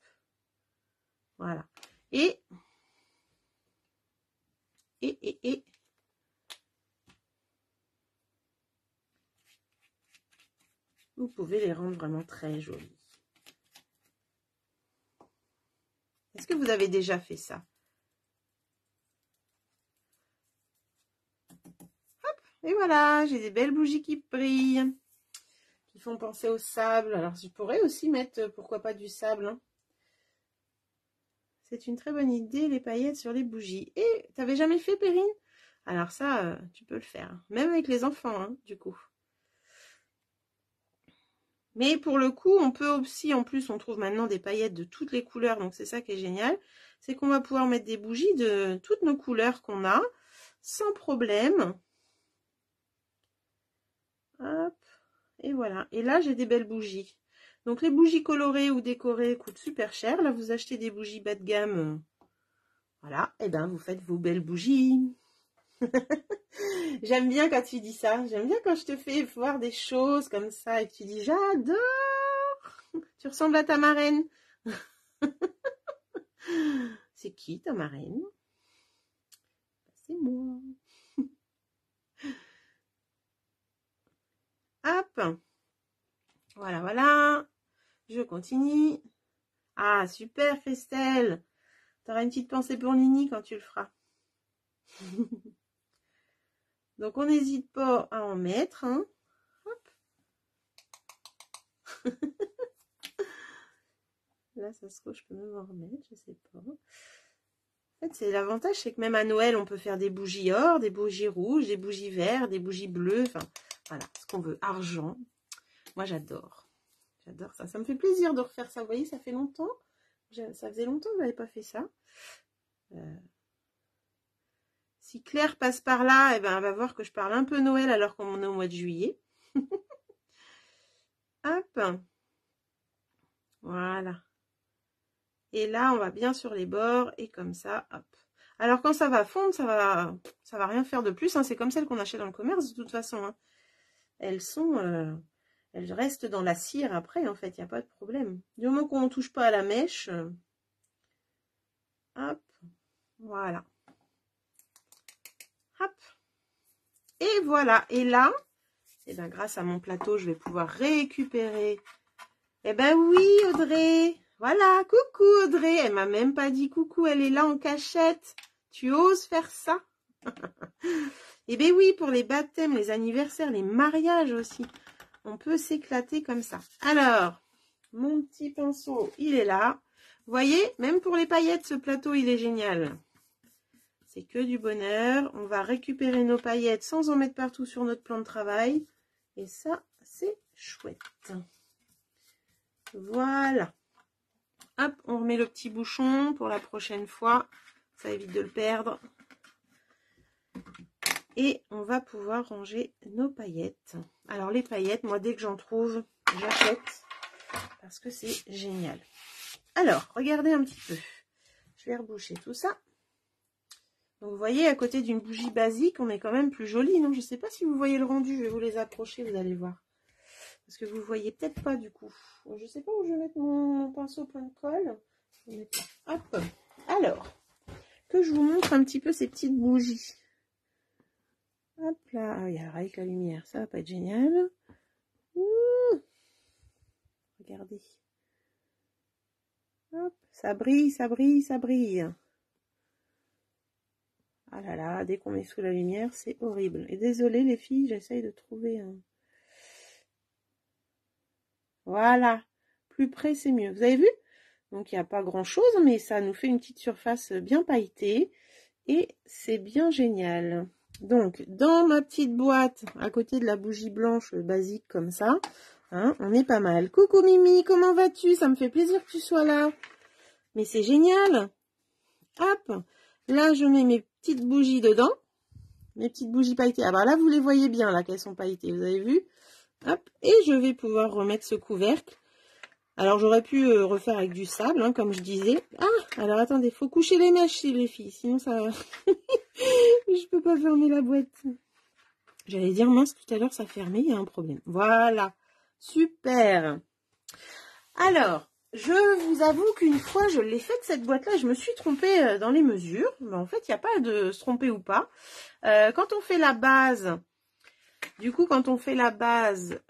voilà. Et vous pouvez les rendre vraiment très jolies. Est-ce que vous avez déjà fait ça? Hop, et voilà, j'ai des belles bougies qui brillent, qui font penser au sable. Alors, je pourrais aussi mettre, pourquoi pas, du sable, hein. C'est une très bonne idée, les paillettes sur les bougies. Et t'avais jamais fait, Perrine? Alors ça, tu peux le faire. Même avec les enfants, hein, du coup. Mais pour le coup, on peut aussi, en plus, on trouve maintenant des paillettes de toutes les couleurs. Donc, c'est ça qui est génial. C'est qu'on va pouvoir mettre des bougies de toutes nos couleurs qu'on a, sans problème. Hop. Et voilà. Et là, j'ai des belles bougies. Donc, les bougies colorées ou décorées coûtent super cher. Là, vous achetez des bougies bas de gamme. Voilà. Et bien, vous faites vos belles bougies. J'aime bien quand tu dis ça. J'aime bien quand je te fais voir des choses comme ça et que tu dis j'adore. Tu ressembles à ta marraine. C'est qui ta marraine? C'est moi. Hop. Voilà, voilà. Je continue. Ah, super, Christelle. T'auras une petite pensée pour Nini quand tu le feras. Donc, on n'hésite pas à en mettre. Hein. Hop. Là, ça se trouve, je peux même en remettre, je sais pas. En fait, c'est l'avantage, c'est que même à Noël, on peut faire des bougies or, des bougies rouges, des bougies vertes, des bougies bleues. Enfin, voilà, ce qu'on veut. Argent. Moi, j'adore. J'adore ça. Ça me fait plaisir de refaire ça. Vous voyez, ça fait longtemps Ça faisait longtemps que je n'avais pas fait ça. Si Claire passe par là, eh ben, elle va voir que je parle un peu Noël alors qu'on est au mois de juillet. Hop. Voilà. Et là, on va bien sur les bords et comme ça, hop. Alors quand ça va fondre, ça va rien faire de plus. Hein. C'est comme celles qu'on achète dans le commerce de toute façon. Hein. Elles restent dans la cire après, en fait, il n'y a pas de problème. Du moment qu'on ne touche pas à la mèche, hop, voilà. Hop. Et voilà. Et là, eh ben, grâce à mon plateau, je vais pouvoir récupérer. Eh ben oui, Audrey. Voilà, coucou Audrey. Elle m'a même pas dit coucou, elle est là en cachette. Tu oses faire ça? Eh ben oui, pour les baptêmes, les anniversaires, les mariages aussi. On peut s'éclater comme ça. Alors, mon petit pinceau, il est là. Vous voyez, même pour les paillettes, ce plateau, il est génial. C'est que du bonheur. On va récupérer nos paillettes sans en mettre partout sur notre plan de travail. Et ça, c'est chouette. Voilà. Hop, on remet le petit bouchon pour la prochaine fois. Ça évite de le perdre. Et on va pouvoir ranger nos paillettes. Alors les paillettes, moi dès que j'en trouve, j'achète. Parce que c'est génial. Alors, regardez un petit peu. Je vais reboucher tout ça. Donc vous voyez, à côté d'une bougie basique, on est quand même plus joli, non? Je ne sais pas si vous voyez le rendu, je vais vous les approcher, vous allez voir. Parce que vous ne voyez peut-être pas du coup. Je ne sais pas où je vais mettre mon pinceau plein de colle. Hop. Alors, que je vous montre un petit peu ces petites bougies. Hop là. Ah, avec la lumière, ça va pas être génial. Ouh. Regardez. Hop, ça brille, ça brille, ça brille. Ah là là, dès qu'on met sous la lumière, c'est horrible. Et désolé les filles, j'essaye de trouver un... Voilà, plus près c'est mieux. Vous avez vu? Donc il n'y a pas grand chose, mais ça nous fait une petite surface bien pailletée. Et c'est bien génial. Donc dans ma petite boîte, à côté de la bougie blanche basique comme ça, hein, on est pas mal. Coucou Mimi, comment vas-tu? Ça me fait plaisir que tu sois là. Mais c'est génial. Hop, là je mets mes petites bougies dedans. Mes petites bougies pailletées. Ah bah là vous les voyez bien là qu'elles sont pailletées, vous avez vu? Hop, et je vais pouvoir remettre ce couvercle. Alors j'aurais pu refaire avec du sable, hein, comme je disais. Ah, alors attendez, faut coucher les mèches les filles, sinon ça... je peux pas fermer la boîte. J'allais dire mince, tout à l'heure ça fermait, il y a un problème. Voilà, super. Alors, je vous avoue qu'une fois je l'ai faite cette boîte-là, je me suis trompée dans les mesures. Mais en fait, il n'y a pas de se tromper ou pas. Quand on fait la base... Du coup, quand on fait la base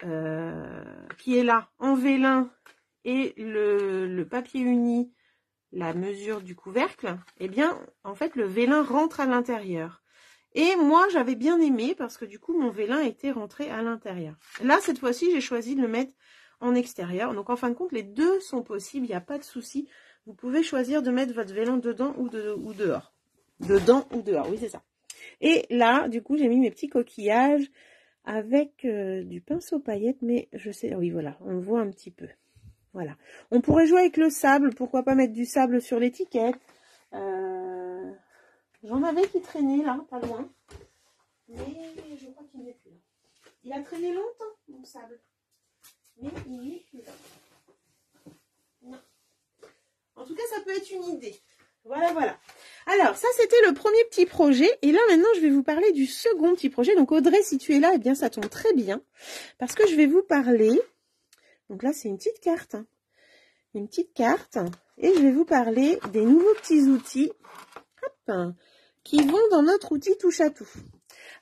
qui est là, en vélin, et le papier uni, la mesure du couvercle, eh bien, en fait, le vélin rentre à l'intérieur. Et moi, j'avais bien aimé parce que du coup, mon vélin était rentré à l'intérieur. Là, cette fois-ci, j'ai choisi de le mettre en extérieur. Donc, en fin de compte, les deux sont possibles, il n'y a pas de souci. Vous pouvez choisir de mettre votre vélin dedans ou dehors. Dedans ou dehors, oui, c'est ça. Et là, du coup, j'ai mis mes petits coquillages avec du pinceau paillettes, mais je sais, oui voilà, on le voit un petit peu. Voilà. On pourrait jouer avec le sable, pourquoi pas mettre du sable sur l'étiquette. J'en avais qui traînait là, pas loin. Mais je crois qu'il n'est plus là. Il a traîné longtemps, mon sable. Mais il n'est plus là. Non. En tout cas, ça peut être une idée. Voilà, voilà. Alors, ça, c'était le premier petit projet. Et là, maintenant, je vais vous parler du second petit projet. Donc, Audrey, si tu es là, eh bien, ça tombe très bien. Parce que je vais vous parler... Donc là, c'est une petite carte. Hein. Une petite carte. Et je vais vous parler des nouveaux petits outils hop, qui vont dans notre outil touche-à-tout.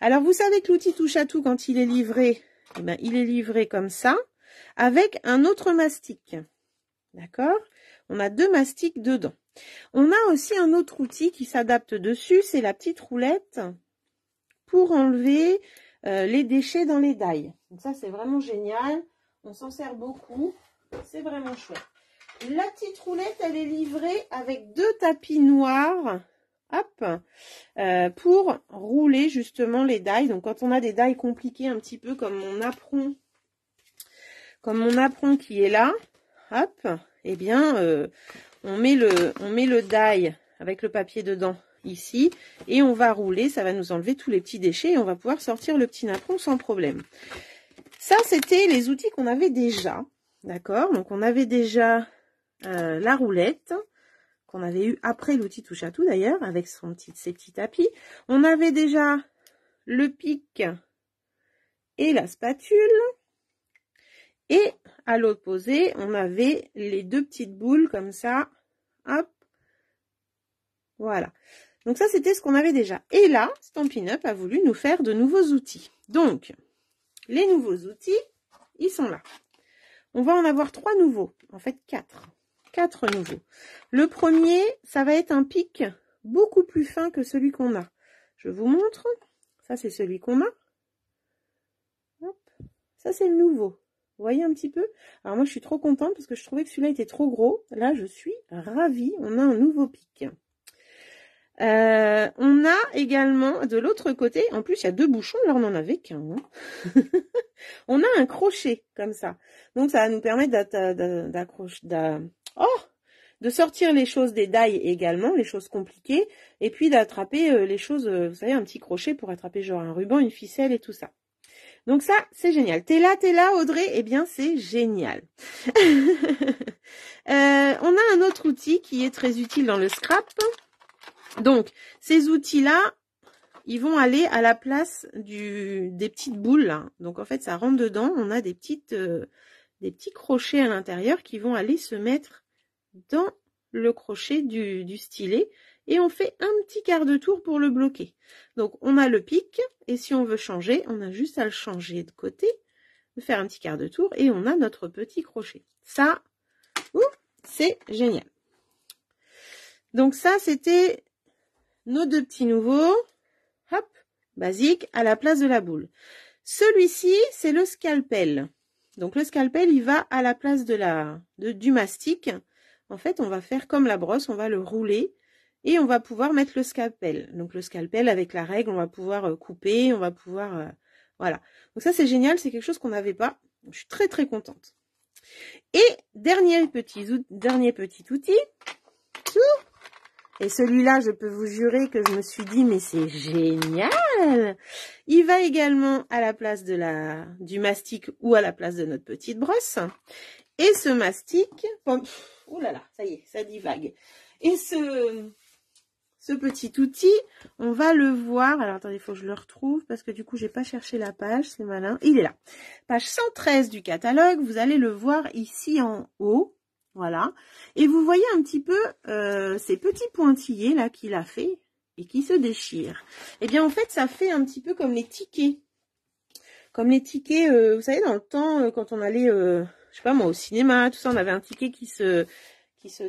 Alors, vous savez que l'outil touche-à-tout, quand il est livré, eh bien, il est livré comme ça, avec un autre mastic. D'accord? On a deux mastiques dedans. On a aussi un autre outil qui s'adapte dessus, c'est la petite roulette pour enlever les déchets dans les die. Donc ça, c'est vraiment génial. On s'en sert beaucoup. C'est vraiment chouette. La petite roulette, elle est livrée avec deux tapis noirs. Hop, pour rouler justement les die. Donc quand on a des die compliqués un petit peu comme mon apron qui est là, hop, eh bien on met le die avec le papier dedans ici et on va rouler, ça va nous enlever tous les petits déchets et on va pouvoir sortir le petit napperon sans problème. Ça, c'était les outils qu'on avait déjà, d'accord? Donc, on avait déjà la roulette, qu'on avait eu après l'outil touche à tout d'ailleurs, avec ses petits tapis. On avait déjà le pic et la spatule. Et à l'opposé, on avait les deux petites boules comme ça. Hop. Voilà. Donc ça, c'était ce qu'on avait déjà. Et là, Stampin' Up a voulu nous faire de nouveaux outils. Donc, les nouveaux outils, ils sont là. On va en avoir 3 nouveaux. En fait, 4. 4 nouveaux. Le premier, ça va être un pic beaucoup plus fin que celui qu'on a. Je vous montre. Ça, c'est celui qu'on a. Hop. Ça, c'est le nouveau. Vous voyez un petit peu? Alors moi, je suis trop contente parce que je trouvais que celui-là était trop gros. Là, je suis ravie. On a un nouveau pic. On a également de l'autre côté, en plus il y a 2 bouchons, là on n'en avait qu'un. Hein. On a un crochet comme ça. Donc ça va nous permettre de sortir les choses des die également, les choses compliquées, et puis d'attraper les choses, vous savez, un petit crochet pour attraper genre un ruban, une ficelle et tout ça. Donc ça, c'est génial. T'es là, Audrey? Eh bien, c'est génial. On a un autre outil qui est très utile dans le scrap. Donc, ces outils-là, ils vont aller à la place des petites boules. Là. Donc, en fait, ça rentre dedans. On a des petits crochets à l'intérieur qui vont aller se mettre dans le crochet du stylet. Et on fait un petit quart de tour pour le bloquer. Donc, on a le pic. Et si on veut changer, on a juste à le changer de côté. Faire un petit quart de tour. Et on a notre petit crochet. Ça, c'est génial. Donc, ça, c'était nos 2 petits nouveaux. Hop, basique, à la place de la boule. Celui-ci, c'est le scalpel. Donc, le scalpel, il va à la place du mastic. En fait, on va faire comme la brosse, on va le rouler. Et on va pouvoir mettre le scalpel. Donc le scalpel avec la règle, on va pouvoir couper, on va pouvoir... voilà. Donc ça c'est génial, c'est quelque chose qu'on n'avait pas. Je suis très très contente. Et dernier petit outil. Et celui-là, je peux vous jurer que je me suis dit, mais c'est génial! Il va également à la place du mastic ou à la place de notre petite brosse. Et ce mastic... Ouh là là, ça y est, ça divague. Et ce petit outil, on va le voir. Alors, attendez, il faut que je le retrouve parce que du coup, j'ai pas cherché la page, c'est malin. Il est là. Page 113 du catalogue, vous allez le voir ici en haut. Voilà. Et vous voyez un petit peu ces petits pointillés là qu'il a fait et qui se déchirent. Eh bien, en fait, ça fait un petit peu comme les tickets. Comme les tickets, vous savez, dans le temps, quand on allait, je sais pas moi, au cinéma, tout ça, on avait un ticket qui se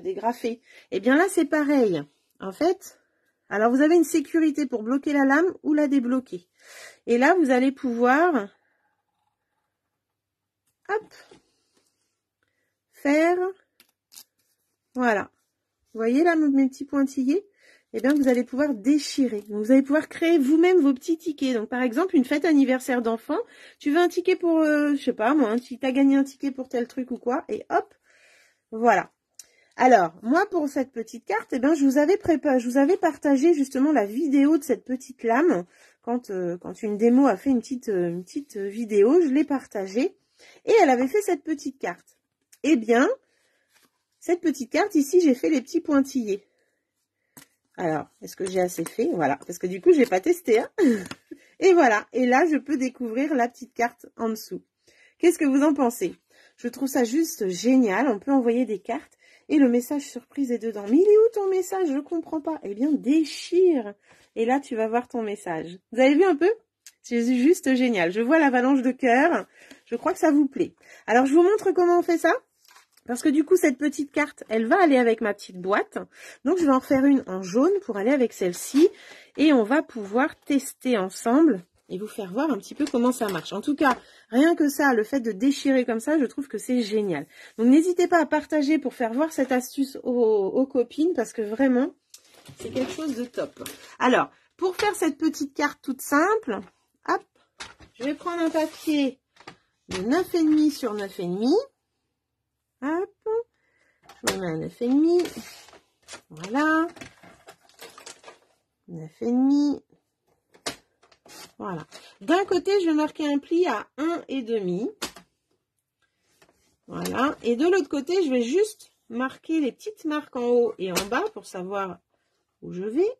dégrafait. Eh bien là, c'est pareil. En fait... Alors, vous avez une sécurité pour bloquer la lame ou la débloquer. Et là, vous allez pouvoir, hop, faire, voilà. Vous voyez là, mes petits pointillés? Eh bien, vous allez pouvoir déchirer. Donc, vous allez pouvoir créer vous-même vos petits tickets. Donc, par exemple, une fête anniversaire d'enfant. Tu veux un ticket pour, je sais pas, moi, tu as gagné un ticket pour tel truc ou quoi. Et hop, voilà. Alors, moi, pour cette petite carte, eh bien, je vous avais partagé justement la vidéo de cette petite lame. Quand une démo a fait une petite vidéo, je l'ai partagée. Et elle avait fait cette petite carte. Eh bien, cette petite carte, ici, j'ai fait les petits pointillés. Alors, est-ce que j'ai assez fait? Voilà, parce que du coup, j'ai pas testé. Hein. Et voilà, et là, je peux découvrir la petite carte en dessous. Qu'est-ce que vous en pensez? Je trouve ça juste génial. On peut envoyer des cartes. Et le message surprise est dedans. Mais il est où ton message? Je comprends pas. Eh bien, déchire. Et là, tu vas voir ton message. Vous avez vu un peu? C'est juste génial. Je vois l'avalanche de cœur. Je crois que ça vous plaît. Alors, je vous montre comment on fait ça. Parce que du coup, cette petite carte, elle va aller avec ma petite boîte. Donc, je vais en refaire une en jaune pour aller avec celle-ci. Et on va pouvoir tester ensemble et vous faire voir un petit peu comment ça marche. En tout cas, rien que ça, le fait de déchirer comme ça, je trouve que c'est génial. Donc, n'hésitez pas à partager pour faire voir cette astuce aux copines parce que vraiment, c'est quelque chose de top. Alors, pour faire cette petite carte toute simple, hop, je vais prendre un papier de 9,5 sur 9,5. Hop, Je me mets un 9,5. Voilà. 9,5. Voilà. D'un côté, je vais marquer un pli à 1,5. Voilà. Et de l'autre côté, je vais juste marquer les petites marques en haut et en bas pour savoir où je vais.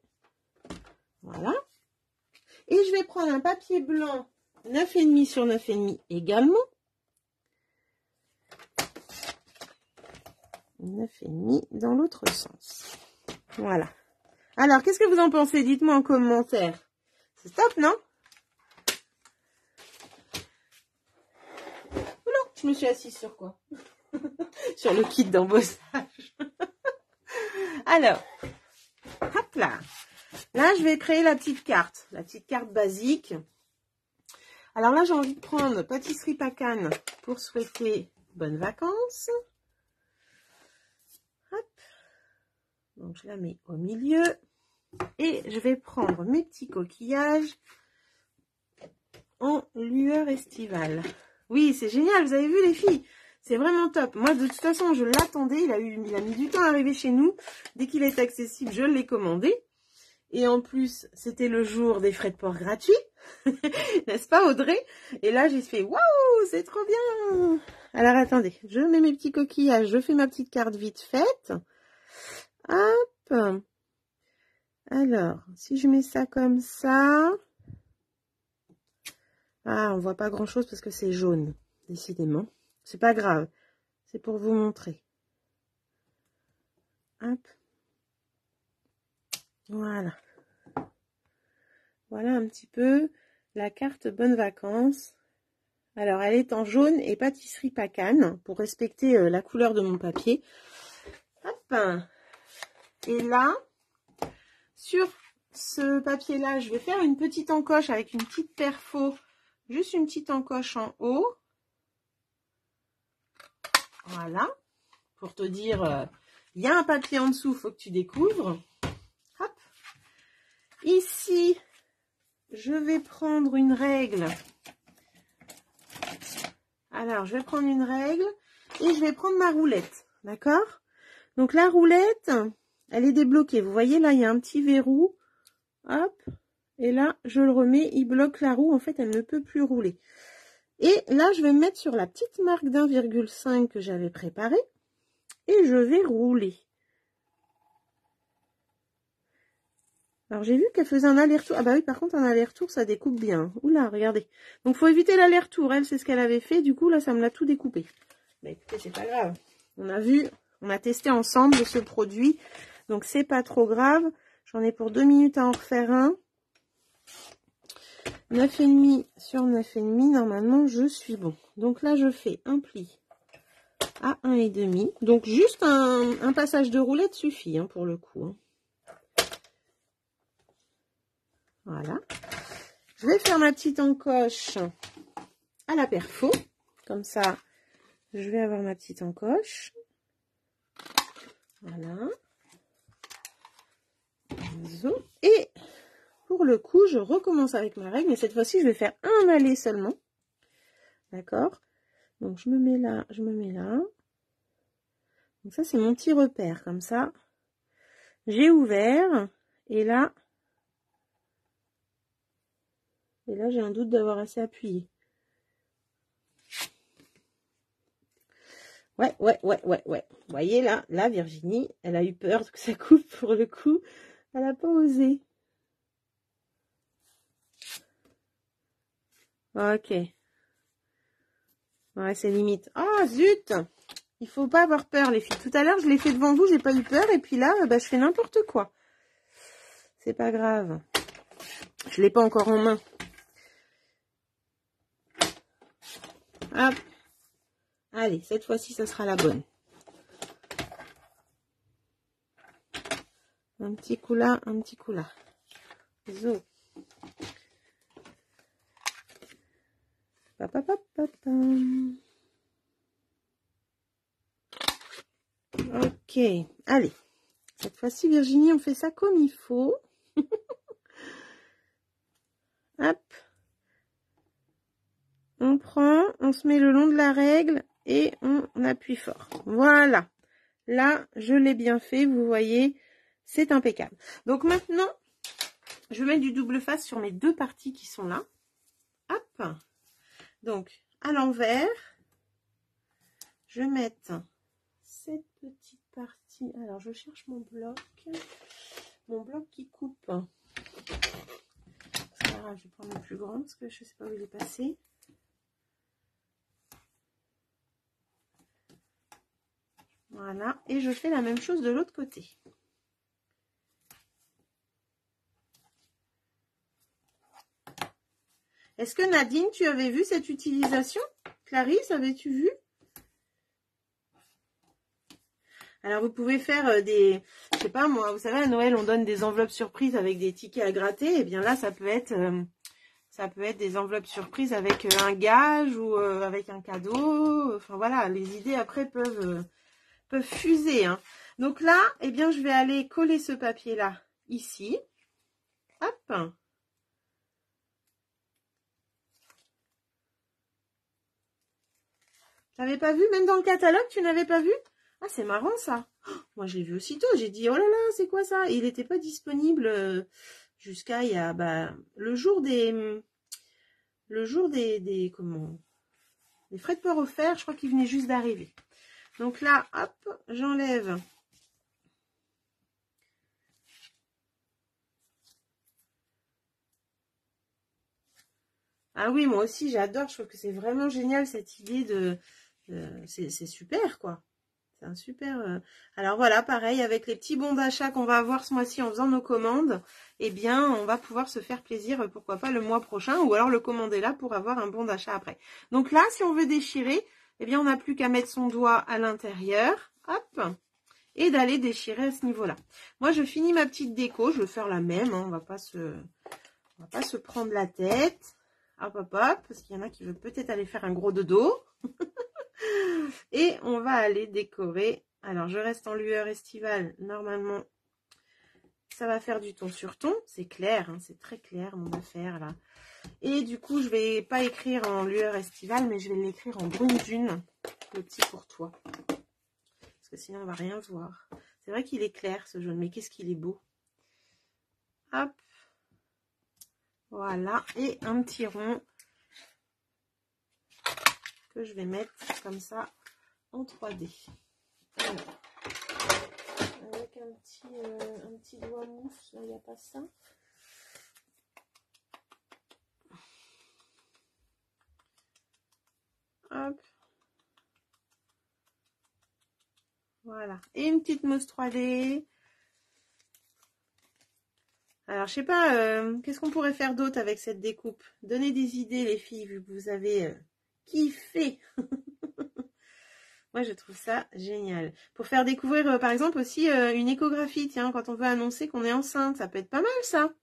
Voilà. Et je vais prendre un papier blanc 9,5 sur 9,5 également. 9,5 dans l'autre sens. Voilà. Alors, qu'est-ce que vous en pensez? Dites-moi en commentaire. C'est top, non? Non, je me suis assise sur quoi? Sur le kit d'embossage. Alors, hop là. Là, je vais créer la petite carte basique. Alors là, j'ai envie de prendre Pâtisserie Pacane pour souhaiter bonnes vacances. Hop. Donc, je la mets au milieu. Et je vais prendre mes petits coquillages en lueur estivale. Oui, c'est génial, vous avez vu les filles? C'est vraiment top. Moi, de toute façon, je l'attendais. Il a mis du temps à arriver chez nous. Dès qu'il est accessible, je l'ai commandé. Et en plus, c'était le jour des frais de port gratuits. N'est-ce pas, Audrey? Et là, j'ai fait, waouh, c'est trop bien. Alors, attendez. Je mets mes petits coquillages. Je fais ma petite carte vite faite. Hop. Alors, si je mets ça comme ça. Ah, on voit pas grand chose parce que c'est jaune. Décidément. C'est pas grave. C'est pour vous montrer. Hop. Voilà. Voilà un petit peu la carte bonnes vacances. Alors, elle est en jaune et Pâtisserie Pacane pour respecter la couleur de mon papier. Hop. Et là, sur ce papier-là, je vais faire une petite encoche avec une petite perfo. Juste une petite encoche en haut. Voilà. Pour te dire, il y a un papier en dessous, il faut que tu découvres. Hop. Ici, je vais prendre une règle. Alors, je vais prendre une règle et je vais prendre ma roulette. D'accord? Donc, la roulette, elle est débloquée. Vous voyez, là, il y a un petit verrou. Hop. Et là, je le remets. Il bloque la roue. En fait, elle ne peut plus rouler. Et là, je vais me mettre sur la petite marque d'1,5 que j'avais préparée. Et je vais rouler. Alors, j'ai vu qu'elle faisait un aller-retour. Ah bah oui, par contre, un aller-retour, ça découpe bien. Oula, regardez. Donc, faut éviter l'aller-retour. Elle, c'est ce qu'elle avait fait. Du coup, là, ça me l'a tout découpé. Bah écoutez, c'est pas grave. On a vu, on a testé ensemble ce produit. Donc, c'est pas trop grave. J'en ai pour 2 minutes à en refaire un. 9,5 sur 9,5. Normalement, je suis bon. Donc là, je fais un pli à 1,5. Donc, juste un passage de roulette suffit hein, pour le coup. Hein. Voilà. Je vais faire ma petite encoche à la perfo. Comme ça, je vais avoir ma petite encoche. Voilà. Et pour le coup, je recommence avec ma règle. Mais cette fois-ci, je vais faire un aller seulement. D'accord? Donc, je me mets là, je me mets là. Donc ça, c'est mon petit repère. Comme ça, j'ai ouvert. Et là, j'ai un doute d'avoir assez appuyé. Ouais. Vous voyez là, Virginie, elle a eu peur que ça coupe pour le coup. Elle n'a pas osé. Ok. Ouais, c'est limite. Oh, zut! Il faut pas avoir peur, les filles. Tout à l'heure, je l'ai fait devant vous, j'ai pas eu peur. Et puis là, bah, je fais n'importe quoi. C'est pas grave. Je l'ai pas encore en main. Hop. Allez, cette fois-ci, ça sera la bonne. Un petit coup là, un petit coup là. Zo. Ok, allez. Cette fois-ci, Virginie, on fait ça comme il faut. Hop. On prend, on se met le long de la règle et on appuie fort. Voilà. Là, je l'ai bien fait, vous voyez, c'est impeccable. Donc maintenant, je vais mettre du double face sur mes deux parties qui sont là. Hop. Donc, à l'envers, je vais mettre cette petite partie. Alors, je cherche mon bloc qui coupe. C'est pas grave, je vais prendre le plus grand parce que je ne sais pas où il est passé. Voilà, et je fais la même chose de l'autre côté. Est-ce que Nadine, tu avais vu cette utilisation? Clarisse, avais-tu vu? Alors, vous pouvez faire des, je sais pas moi, vous savez, à Noël, on donne des enveloppes surprises avec des tickets à gratter. Et bien là, ça peut être des enveloppes surprises avec un gage ou avec un cadeau. Enfin, voilà, les idées après peuvent fuser. Hein. Donc là, eh bien, je vais aller coller ce papier-là ici. Hop. T'avais pas vu? Même dans le catalogue, tu n'avais pas vu? Ah, c'est marrant ça. Oh, moi, je l'ai vu aussitôt. J'ai dit, oh là là, c'est quoi ça? Et il n'était pas disponible jusqu'à il y a le jour des comment? Des frais de port offerts. Je crois qu'il venait juste d'arriver. Donc là, hop, j'enlève. Ah oui, moi aussi, j'adore. Je trouve que c'est vraiment génial cette idée de... c'est super, quoi. C'est un super... Alors voilà, pareil, avec les petits bons d'achat qu'on va avoir ce mois-ci en faisant nos commandes, eh bien, on va pouvoir se faire plaisir, pourquoi pas le mois prochain, ou alors le commander là pour avoir un bon d'achat après. Donc là, si on veut déchirer, eh bien, on n'a plus qu'à mettre son doigt à l'intérieur, hop, et d'aller déchirer à ce niveau-là. Moi, je finis ma petite déco, je vais faire la même, hein, on va pas se prendre la tête. Hop, hop, hop, parce qu'il y en a qui veulent peut-être aller faire un gros dodo. Et on va aller décorer. Alors, je reste en lueur estivale. Normalement, ça va faire du ton sur ton. C'est clair, hein, c'est très clair mon affaire là. Et du coup, je vais pas écrire en lueur estivale, mais je vais l'écrire en brune dune. Le petit pour toi. Parce que sinon, on va rien voir. C'est vrai qu'il est clair ce jaune, mais qu'est-ce qu'il est beau. Hop. Voilà, et un petit rond que je vais mettre comme ça en 3D. Alors, avec un petit doigt mousse, il n'y a pas ça. Hop. Voilà, et une petite mousse 3D. Alors, je sais pas, qu'est-ce qu'on pourrait faire d'autre avec cette découpe? Donnez des idées, les filles, vu que vous avez kiffé. Moi, je trouve ça génial. Pour faire découvrir, par exemple, aussi une échographie. Tiens, quand on veut annoncer qu'on est enceinte, ça peut être pas mal, ça.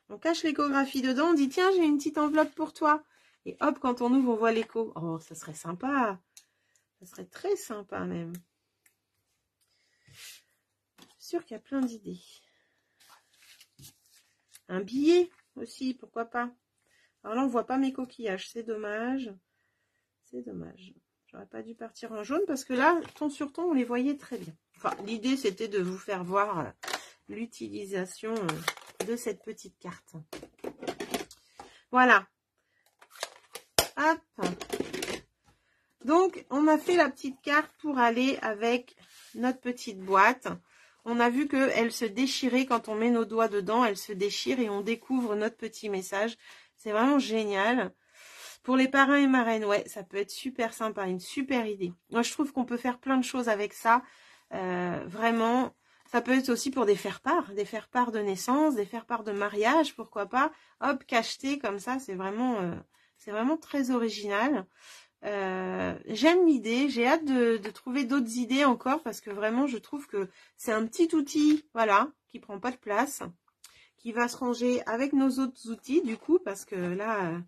On cache l'échographie dedans, on dit, tiens, j'ai une petite enveloppe pour toi. Et hop, quand on ouvre, on voit l'écho. Oh, ça serait sympa. Ça serait très sympa, même. Je suis sûre qu'il y a plein d'idées. Un billet aussi, pourquoi pas. Alors là, on voit pas mes coquillages, c'est dommage. C'est dommage. J'aurais pas dû partir en jaune parce que là, ton sur ton, on les voyait très bien. Enfin, l'idée, c'était de vous faire voir l'utilisation de cette petite carte. Voilà. Hop. Donc, on a fait la petite carte pour aller avec notre petite boîte. On a vu qu'elle se déchirait quand on met nos doigts dedans. Elle se déchire et on découvre notre petit message. C'est vraiment génial. Pour les parrains et marraines, ouais, ça peut être super sympa, une super idée. Moi, je trouve qu'on peut faire plein de choses avec ça. Vraiment, ça peut être aussi pour des faire-part de naissance, des faire-part de mariage, pourquoi pas. Hop, cacheté comme ça, c'est vraiment très original. J'aime l'idée, j'ai hâte de trouver d'autres idées encore parce que vraiment, je trouve que c'est un petit outil, voilà, qui prend pas de place, qui va se ranger avec nos autres outils du coup, parce que là...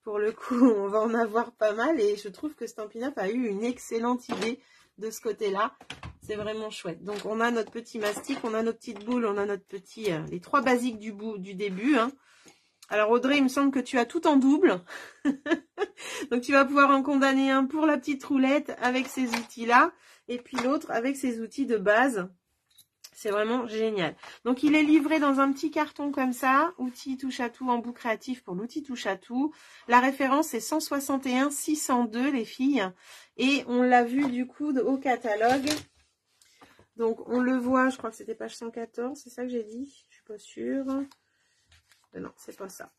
Pour le coup, on va en avoir pas mal et je trouve que Stampin' Up a eu une excellente idée de ce côté-là. C'est vraiment chouette. Donc, on a notre petit mastic, on a nos petites boules, on a notre petit... les 3 basiques du début. Hein. Alors, Audrey, il me semble que tu as tout en double. Donc, tu vas pouvoir en condamner un pour la petite roulette avec ces outils-là. et puis l'autre avec ses outils de base. C'est vraiment génial. Donc, il est livré dans un petit carton comme ça. Outil touche à tout, embout créatif pour l'outil touche à tout. La référence, c'est 161 602, les filles. Et on l'a vu, du coup, au catalogue. Donc, on le voit, je crois que c'était page 114. C'est ça que j'ai dit? Je suis pas sûre. Non, c'est pas ça.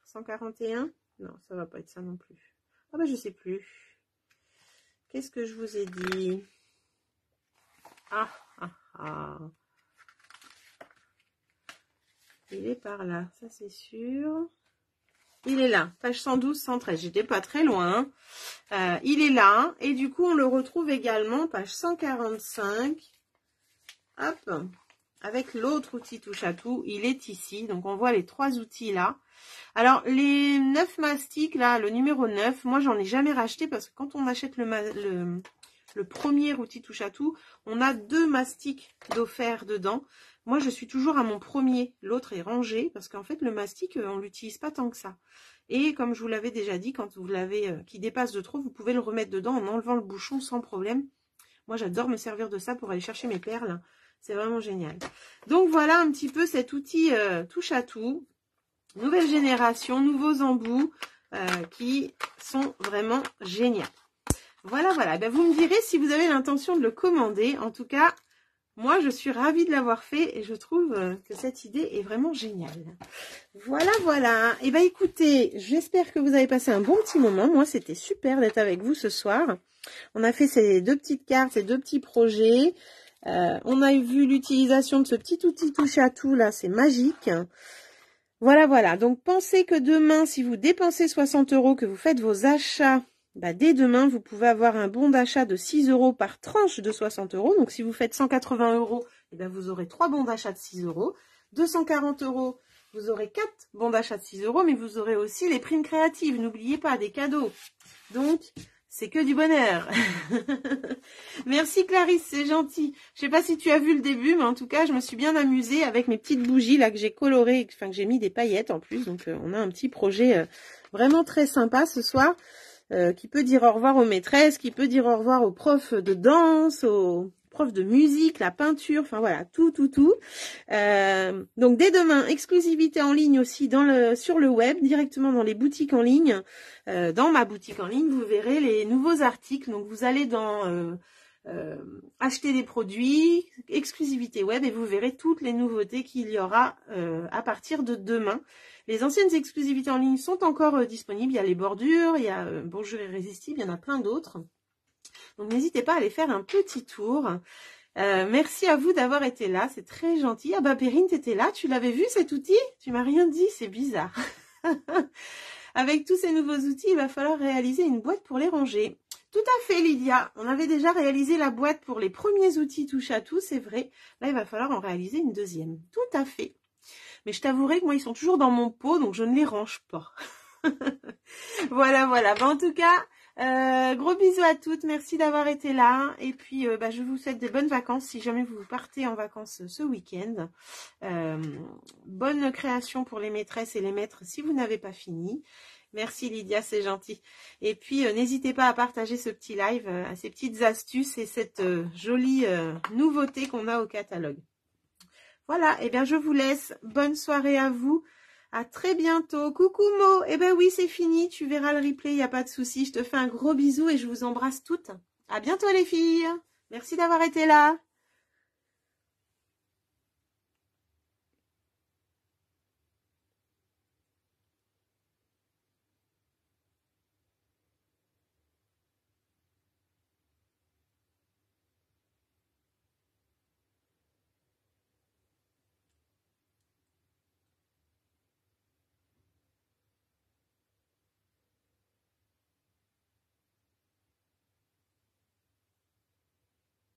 141? Non, ça va pas être ça non plus. Ah ben, je sais plus. Qu'est-ce que je vous ai dit? Ah. Il est par là, ça c'est sûr. Il est là, page 112, 113. J'étais pas très loin. Il est là. Et du coup, on le retrouve également, page 145. Hop. Avec l'autre outil touche à tout. Il est ici. Donc, on voit les 3 outils là. Alors, les 9 mastiques, là, le numéro 9, moi, j'en ai jamais racheté parce que quand on achète le premier outil touche à tout, on a 2 mastiques d'offert dedans. Moi, je suis toujours à mon premier. L'autre est rangé parce qu'en fait, le mastic, on l'utilise pas tant que ça. Et comme je vous l'avais déjà dit, quand vous l'avez qui dépasse de trop, vous pouvez le remettre dedans en enlevant le bouchon sans problème. Moi, j'adore me servir de ça pour aller chercher mes perles. C'est vraiment génial. Donc, voilà un petit peu cet outil touche à tout. Nouvelle génération, nouveaux embouts qui sont vraiment géniaux. Voilà, voilà. Ben, vous me direz si vous avez l'intention de le commander. En tout cas, moi, je suis ravie de l'avoir fait et je trouve que cette idée est vraiment géniale. Voilà, voilà. Et ben, écoutez, j'espère que vous avez passé un bon petit moment. Moi, c'était super d'être avec vous ce soir. On a fait ces 2 petites cartes, ces 2 petits projets. On a vu l'utilisation de ce petit outil touche à tout là. C'est magique. Voilà, voilà. Donc, pensez que demain, si vous dépensez 60 €, que vous faites vos achats, bah, dès demain, vous pouvez avoir un bon d'achat de 6 € par tranche de 60 €. Donc, si vous faites 180 €, eh ben, vous aurez 3 bons d'achat de 6 €. 240 €, vous aurez 4 bons d'achat de 6 €, mais vous aurez aussi les primes créatives. N'oubliez pas, des cadeaux. Donc, c'est que du bonheur. Merci Clarisse, c'est gentil. Je sais pas si tu as vu le début, mais en tout cas, je me suis bien amusée avec mes petites bougies là que j'ai colorées, enfin que j'ai mis des paillettes en plus. Donc, on a un petit projet vraiment très sympa ce soir. Qui peut dire au revoir aux maîtresses, qui peut dire au revoir aux profs de danse, aux profs de musique, la peinture, enfin voilà, tout. Donc dès demain, exclusivité en ligne aussi sur le web, directement dans les boutiques en ligne. Dans ma boutique en ligne, vous verrez les nouveaux articles. Donc vous allez dans acheter des produits, exclusivité web, et vous verrez toutes les nouveautés qu'il y aura à partir de demain. Les anciennes exclusivités en ligne sont encore disponibles. Il y a les bordures, il y a Bonjour Irrésistible, il y en a plein d'autres. Donc n'hésitez pas à aller faire un petit tour. Merci à vous d'avoir été là, c'est très gentil. Ah bah Perrine, t'étais là, tu l'avais vu cet outil? Tu m'as rien dit, c'est bizarre. Avec tous ces nouveaux outils, il va falloir réaliser une boîte pour les ranger. Tout à fait Lydia, on avait déjà réalisé la boîte pour les premiers outils touche à tout, c'est vrai. Là, il va falloir en réaliser une deuxième. Tout à fait. Mais je t'avouerai que moi, ils sont toujours dans mon pot, donc je ne les range pas. Voilà, voilà. Ben, en tout cas, gros bisous à toutes. Merci d'avoir été là. Et puis, je vous souhaite de bonnes vacances si jamais vous partez en vacances ce week-end. Bonne création pour les maîtresses et les maîtres si vous n'avez pas fini. Merci Lydia, c'est gentil. Et puis, n'hésitez pas à partager ce petit live, ces petites astuces et cette jolie nouveauté qu'on a au catalogue. Voilà, et bien je vous laisse. Bonne soirée à vous. À très bientôt. Coucou Mo. Eh ben oui, c'est fini. Tu verras le replay, il n'y a pas de souci. Je te fais un gros bisou et je vous embrasse toutes. À bientôt les filles. Merci d'avoir été là.